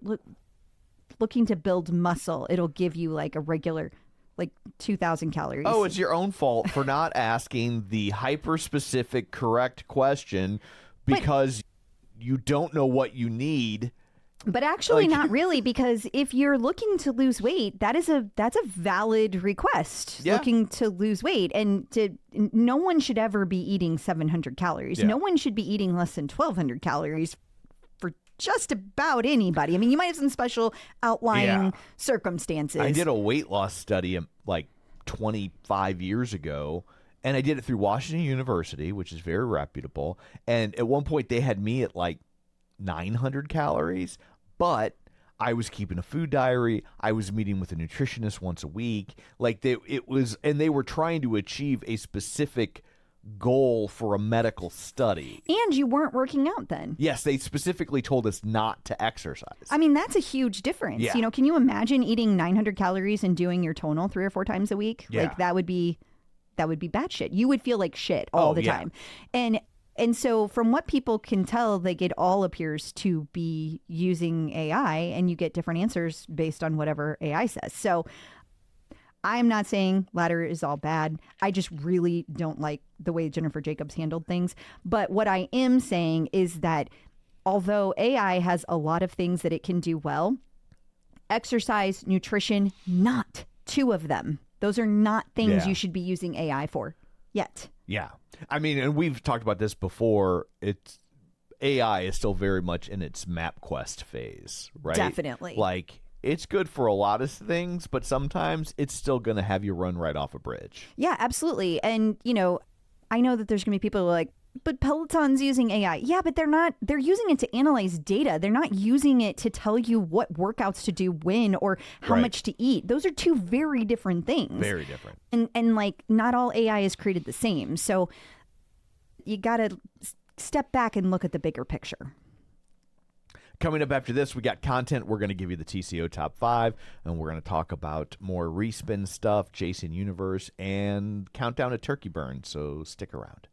looking to build muscle, it'll give you like a regular, like 2,000 calories. Oh, it's your own fault for not asking the hyper-specific correct question because you don't know what you need. But actually Like- not really, because if you're looking to lose weight, that's a valid request. Yeah. Looking to lose weight, and no one should ever be eating 700 calories. Yeah. No one should be eating less than 1,200 calories for just about anybody. I mean, you might have some special outlying Yeah. circumstances. I did a weight loss study like 25 years ago, and I did it through Washington University, which is very reputable. And at one point, they had me at like 900 calories, but I was keeping a food diary. I was meeting with a nutritionist once a week. Like they were trying to achieve a specific goal for a medical study. And you weren't working out then. Yes, they specifically told us not to exercise. I mean, that's a huge difference. Yeah. You know, can you imagine eating 900 calories and doing your tonal 3 or 4 times a week? Yeah. Like that would be bad shit. You would feel like shit all the yeah. time. And so from what people can tell, like it all appears to be using AI, and you get different answers based on whatever AI says. So I'm not saying ladder is all bad. I just really don't like the way Jennifer Jacobs handled things. But what I am saying is that although AI has a lot of things that it can do well, exercise, nutrition, not 2 of them. Those are not things Yeah. you should be using AI for yet. Yeah. I mean, and we've talked about this before. AI is still very much in its MapQuest phase, right? Definitely. Like, it's good for a lot of things, but sometimes it's still going to have you run right off a bridge. Yeah, absolutely. And, you know, I know that there's going to be people who are like, but Peloton's using AI. Yeah, but they're using it to analyze data. They're not using it to tell you what workouts to do when or how Right. much to eat. Those are 2 very different things. Very different. And like not all AI is created the same. So you got to step back and look at the bigger picture. Coming up after this, we got content. We're going to give you the TCO Top 5, and we're going to talk about more respin stuff, Jason Universe, and countdown to turkey burn. So stick around.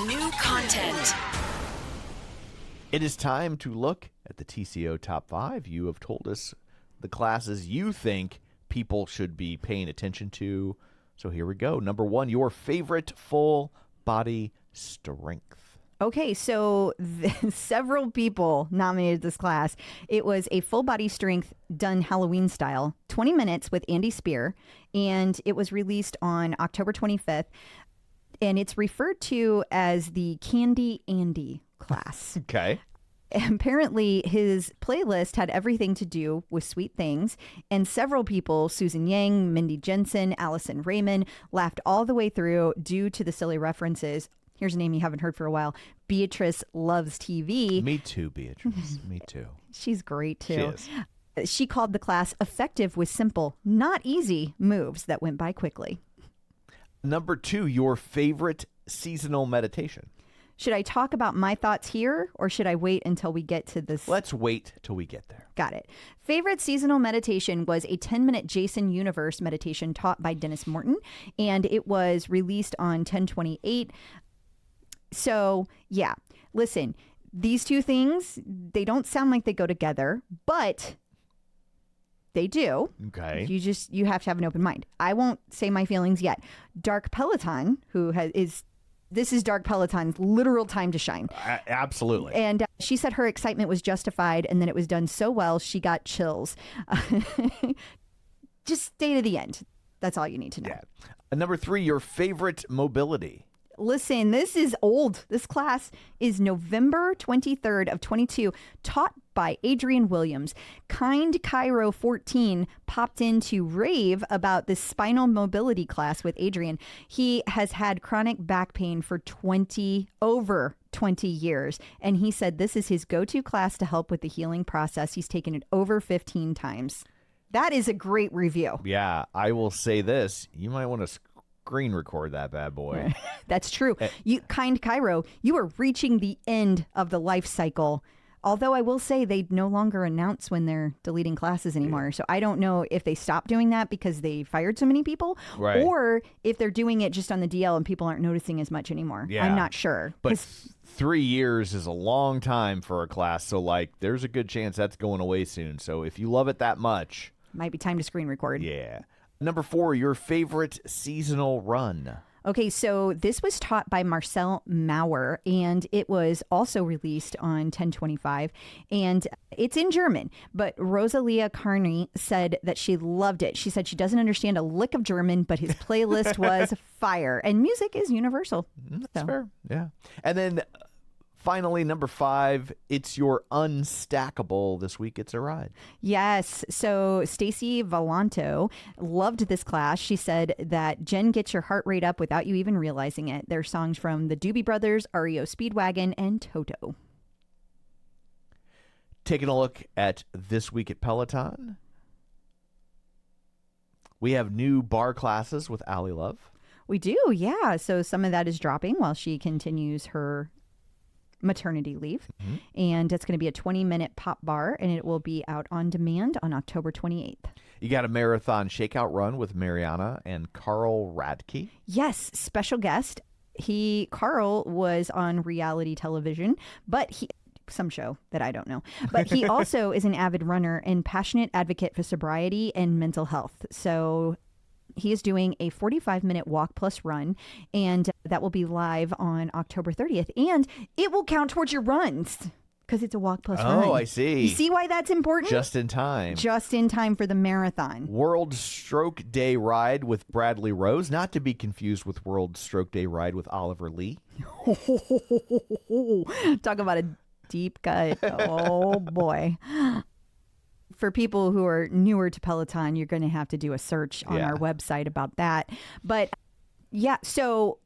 New content. It is time to look at the TCO Top 5. You have told us the classes you think people should be paying attention to. So here we go. Number 1, your favorite full body strength. Okay, so several people nominated this class. It was a full body strength done Halloween style, 20 minutes with Andy Spear, and it was released on October 25th. And it's referred to as the Candy Andy class. Okay. Apparently, his playlist had everything to do with sweet things, and several people, Susan Yang, Mindy Jensen, Allison Raymond, laughed all the way through due to the silly references. Here's a name you haven't heard for a while. Beatrice Loves TV. Me too, Beatrice. Me too. She's great, She too. is. She called the class effective with simple, not easy moves that went by quickly. Number 2, your favorite seasonal meditation. Should I talk about my thoughts here, or should I wait until we get to this? Let's wait till we get there. Got it. Favorite seasonal meditation was a 10-minute Jason Universe meditation taught by Dennis Morton, and it was released on 10/28. So, yeah, listen, these 2 things, they don't sound like they go together, but they do. Okay. You have to have an open mind. I won't say my feelings yet. Dark Peloton, this is Dark Peloton's literal time to shine. Absolutely. And she said her excitement was justified, and then it was done so well, she got chills. Just stay to the end. That's all you need to know. Yeah. Number 3, your favorite mobility. Listen, this is old. This class is November 23rd of 22, taught by Adrian Williams. Kind Cairo 14 popped in to rave about this spinal mobility class with Adrian. He has had chronic back pain for over 20 years. And he said this is his go-to class to help with the healing process. He's taken it over 15 times. That is a great review. Yeah, I will say this. You might want to screen record that bad boy. That's true. Kind Cairo, you are reaching the end of the life cycle. Although I will say they no longer announce when they're deleting classes anymore. So I don't know if they stopped doing that because they fired so many people, right, or if they're doing it just on the DL and people aren't noticing as much anymore. Yeah. I'm not sure. But 3 years is a long time for a class. So, like, there's a good chance that's going away soon. So if you love it that much, might be time to screen record. Yeah. Number 4, your favorite seasonal run. Okay, so this was taught by Marcel Maurer, and it was also released on 10/25, and it's in German. But Rosalia Carney said that she loved it. She said she doesn't understand a lick of German, but his playlist was fire, and music is universal. That's fair, yeah. And then finally, number 5, it's your unstackable. This week, it's a ride. Yes. So Stacy Valanto loved this class. She said that Jen gets your heart rate up without you even realizing it. There's songs from the Doobie Brothers, REO Speedwagon, and Toto. Taking a look at This Week at Peloton. We have new bar classes with Allie Love. We do, yeah. So some of that is dropping while she continues her maternity leave. And it's going to be a 20-minute pop bar, and it will be out on demand on October 28th. You got a marathon shakeout run with Mariana and Carl Radke. Yes, special guest. Carl was on reality television, but some show that I don't know. But he also is an avid runner and passionate advocate for sobriety and mental health. So he is doing a 45-minute Walk+Run, and that will be live on October 30th. And it will count towards your runs because it's a Walk+Run. Oh, I see. You see why that's important? Just in time. Just in time for the marathon. World Stroke Day Ride with Bradley Rose, not to be confused with World Stroke Day Ride with Oliver Lee. Talk about a deep cut. Oh, boy. For people who are newer to Peloton, you're going to have to do a search on our website about that. But yeah, so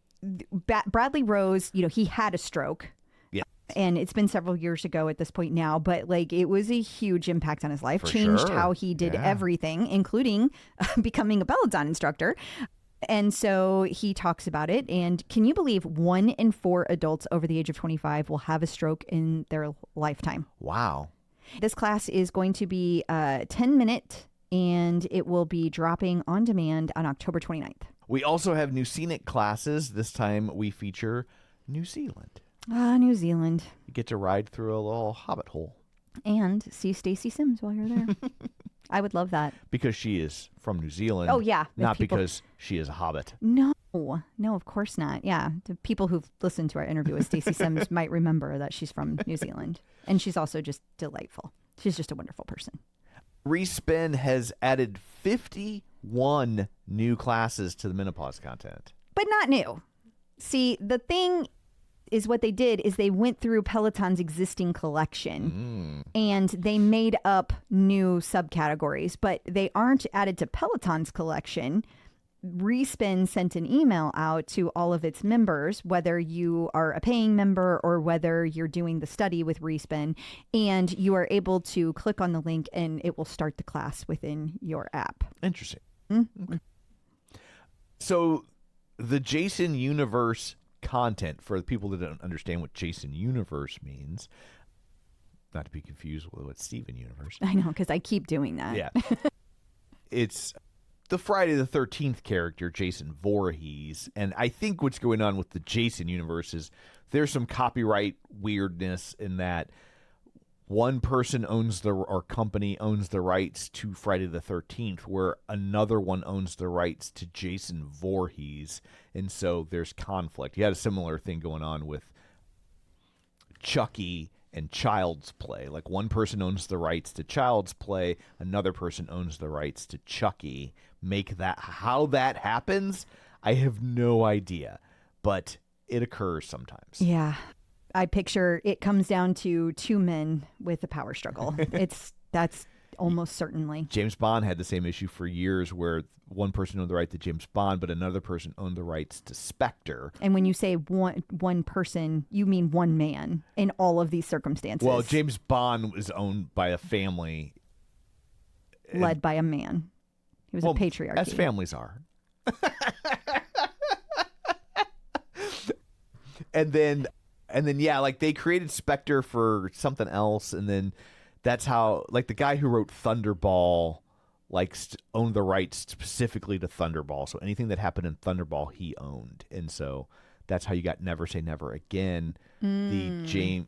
Bradley Rose, he had a stroke. Yeah. And it's been several years ago at this point now, but like it was a huge impact on his life, changed how he did everything, including becoming a Peloton instructor. And so he talks about it. And can you believe 1 in 4 adults over the age of 25 will have a stroke in their lifetime? Wow. This class is going to be 10-minute, and it will be dropping on demand on October 29th. We also have new scenic classes. This time we feature New Zealand. New Zealand. You get to ride through a little hobbit hole. And see Stacey Sims while you're there. I would love that. Because she is from New Zealand. Oh, yeah. Not because she is a hobbit. No, of course not. Yeah. The people who've listened to our interview with Stacey Sims might remember that she's from New Zealand. And she's also just delightful. She's just a wonderful person. Respin has added 51 new classes to the menopause content. But not new. See, the thing is what they did is they went through Peloton's existing collection and they made up new subcategories, but they aren't added to Peloton's collection. Respin sent an email out to all of its members, whether you are a paying member or whether you're doing the study with Respin, and you are able to click on the link and it will start the class within your app. Interesting. Okay. So the Jason Universe content, for the people that don't understand what Jason Universe means, not to be confused with what Steven Universe. I know, because I keep doing that. Yeah. It's the Friday the 13th character, Jason Voorhees. And I think what's going on with the Jason Universe is there's some copyright weirdness in that one person or company owns the rights to Friday the 13th, where another one owns the rights to Jason Voorhees. And so there's conflict. You had a similar thing going on with Chucky and Child's Play. Like one person owns the rights to Child's Play, another person owns the rights to Chucky. How that happens, I have no idea. But it occurs sometimes. Yeah. I picture it comes down to two men with a power struggle. That's almost certainly. James Bond had the same issue for years where one person owned the right to James Bond, but another person owned the rights to Spectre. And when you say one person, you mean one man in all of these circumstances. Well, James Bond was owned by a family. Led by a man. He was a patriarchy. As families are. And then, yeah, like they created Spectre for something else, and then that's how, like, the guy who wrote Thunderball, like, owned the rights specifically to Thunderball. So anything that happened in Thunderball, he owned, and so that's how you got Never Say Never Again, the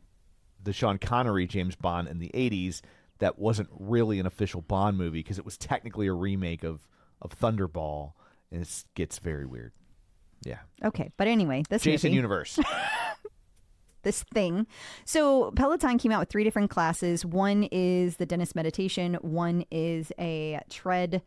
Sean Connery James Bond in the '80s. That wasn't really an official Bond movie because it was technically a remake of Thunderball, and it gets very weird. Yeah. Okay, but anyway, this Jason movie, Universe. this thing. So Peloton came out with 3 different classes. One is the dentist meditation. One is a tread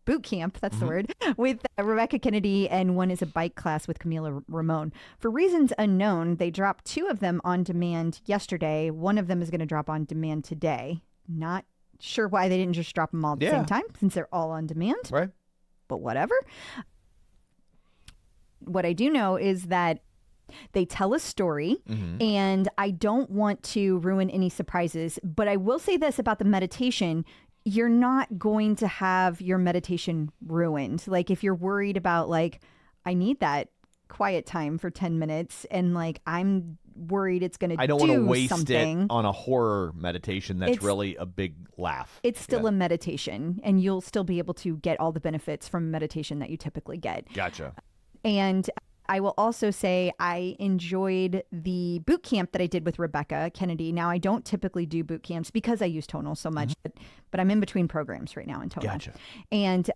boot camp, that's the word, with Rebecca Kennedy, and one is a bike class with Camila Ramon. For reasons unknown, they dropped 2 of them on demand yesterday. One of them is going to drop on demand today. Not sure why they didn't just drop them all at the same time, since they're all on demand. Right. But whatever. What I do know is that they tell a story, and I don't want to ruin any surprises, but I will say this about the meditation. You're not going to have your meditation ruined. Like, if you're worried about, like, I need that quiet time for 10 minutes, and, like, I'm worried it's going to do something. I don't want to waste it on a horror meditation that's really a big laugh. It's still a meditation, and you'll still be able to get all the benefits from meditation that you typically get. Gotcha. And I will also say I enjoyed the boot camp that I did with Rebecca Kennedy. Now, I don't typically do boot camps because I use Tonal so much, but I'm in between programs right now in Tonal. Gotcha. And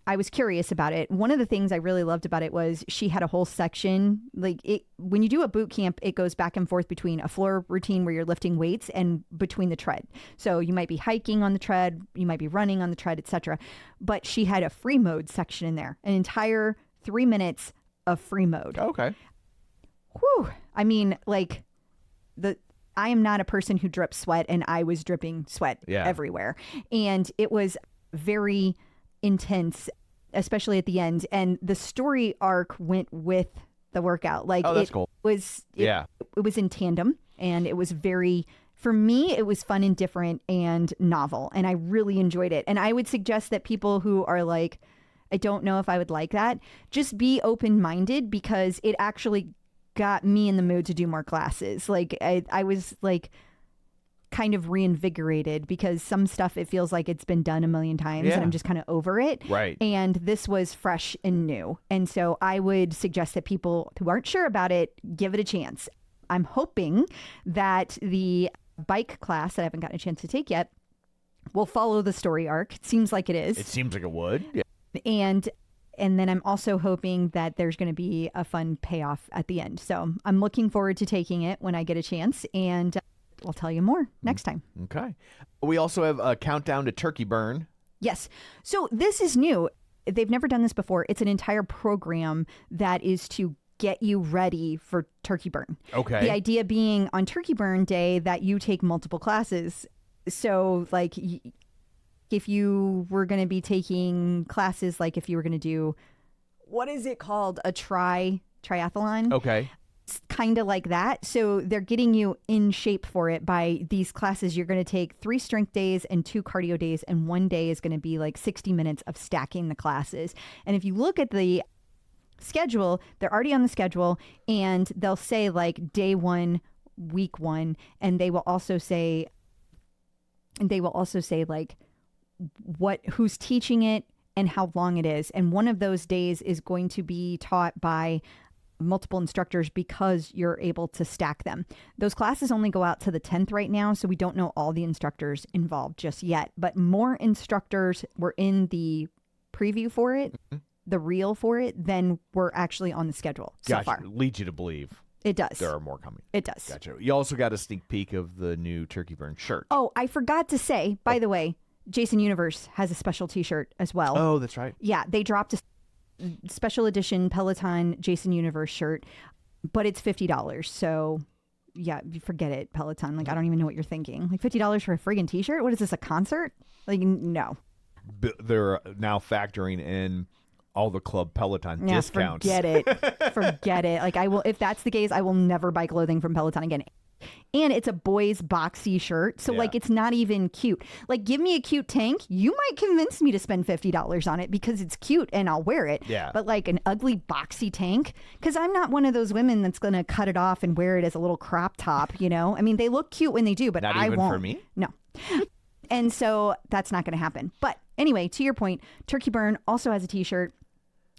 I was curious about it. One of the things I really loved about it was she had a whole section. Like, when you do a boot camp, it goes back and forth between a floor routine where you're lifting weights and between the tread. So you might be hiking on the tread, you might be running on the tread, etc. But she had a free mode section in there, an entire 3 minutes of free mode. Okay. Whew. I mean, like, I am not a person who drips sweat, and I was dripping sweat everywhere. And it was very intense, especially at the end. And the story arc went with the workout. Like, that's cool. It was in tandem, and it was very, for me, it was fun and different and novel. And I really enjoyed it. And I would suggest that people who are like, I don't know if I would like that, just be open-minded, because it actually got me in the mood to do more classes. Like, I was like kind of reinvigorated, because some stuff, it feels like it's been done a million times and I'm just kind of over it. Right. And this was fresh and new. And so I would suggest that people who aren't sure about it, give it a chance. I'm hoping that the bike class that I haven't gotten a chance to take yet will follow the story arc. It seems like it is. It seems like it would. Yeah. And then I'm also hoping that there's going to be a fun payoff at the end. So I'm looking forward to taking it when I get a chance, and I'll tell you more next time. Okay. We also have a countdown to turkey burn. Yes. So this is new. They've never done this before. It's an entire program that is to get you ready for turkey burn. Okay. The idea being on turkey burn day that you take multiple classes. So, like, if you were going to be taking classes, like if you were going to do, what is it called? A triathlon? Okay. It's kind of like that. So they're getting you in shape for it by these classes. You're going to take 3 strength days and 2 cardio days, and one day is going to be like 60 minutes of stacking the classes. And if you look at the schedule, they're already on the schedule, and they'll say like day 1, week 1, and they will also say like who's teaching it and how long it is. And one of those days is going to be taught by multiple instructors, because you're able to stack them. Those classes only go out to the 10th right now, so we don't know all the instructors involved just yet. But more instructors were in the preview for it, the reel for it, than were actually on the schedule so far. Leads you to believe. It does. There are more coming. It does. Gotcha. You also got a sneak peek of the new Turkey Burn shirt. Oh, I forgot to say, by the way, Jason Universe has a special t-shirt as well. Oh, that's right. Yeah, they dropped a special edition Peloton Jason Universe shirt, but it's $50. So yeah, forget it, Peloton. Like, I don't even know what you're thinking. Like $50 for a friggin' t-shirt? What is this, a concert? Like, no. They're now factoring in all the Club Peloton Yeah, discounts. forget it. Forget it. Like, I will, if that's the case, I will never buy clothing from Peloton again. And it's a boy's boxy shirt. So, like, it's not even cute. Like, give me a cute tank. You might convince me to spend $50 on it because it's cute and I'll wear it. Yeah. But, like, an ugly boxy tank, because I'm not one of those women that's going to cut it off and wear it as a little crop top, you know? I mean, they look cute when they do, but Not I even won't. for me? No. And so that's not going to happen. But anyway, to your point, Turkey Burn also has a t-shirt,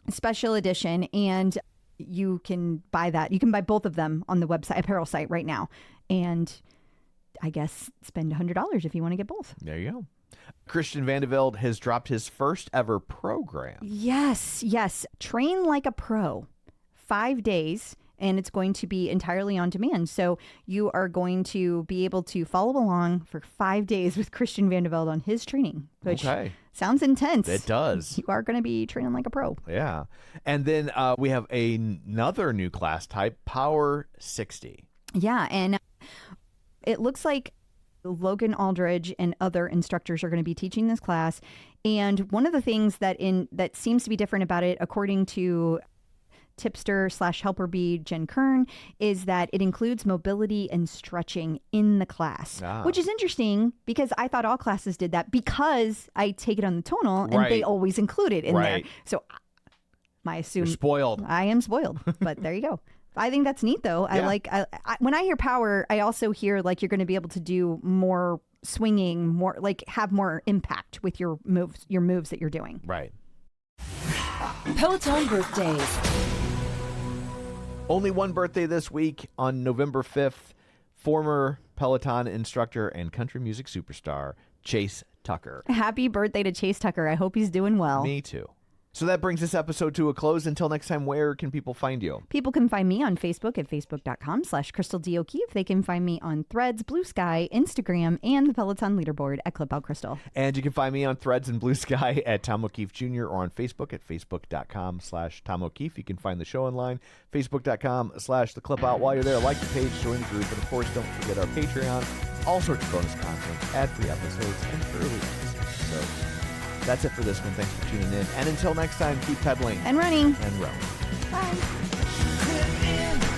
special edition, and you can buy that. You can buy both of them on the website, apparel site right now. And I guess spend $100 if you want to get both. There you go. Christian Vandevelde has dropped his first ever program. Yes, yes. Train like a pro. 5 days. And it's going to be entirely on demand. So you are going to be able to follow along for 5 days with Christian Vandevelde on his training, which sounds intense. It does. You are going to be training like a pro. Yeah. And then we have another new class type, Power 60. Yeah. And it looks like Logan Aldridge and other instructors are going to be teaching this class. And one of the things that seems to be different about it, according to tipster / helper bee Jen Kern, is that it includes mobility and stretching in the class, which is interesting because I thought all classes did that because I take it on the tonal and they always include it in there. So You're spoiled. I am spoiled, but there you go. I think that's neat though. I when I hear power, I also hear like you're going to be able to do more swinging, more like have more impact with your moves that you're doing. Right. Peloton birthdays. Only one birthday this week on November 5th. Former Peloton instructor and country music superstar Chase Tucker. Happy birthday to Chase Tucker. I hope he's doing well. Me too. So that brings this episode to a close. Until next time, where can people find you? People can find me on Facebook at facebook.com/CrystalDOKeefe. They can find me on Threads, Blue Sky, Instagram, and the Peloton leaderboard at Clip Out Crystal. And you can find me on Threads and Blue Sky at Tom O'Keefe Jr. or on Facebook at facebook.com/Tom O'Keefe. You can find the show online, facebook.com/The Clip Out. While you're there, like the page, join the group, and of course, don't forget our Patreon. All sorts of bonus content, ad-free episodes, and early episodes. So that's it for this one. Thanks for tuning in. And until next time, keep pedaling And running. and rowing. Bye. Clip in.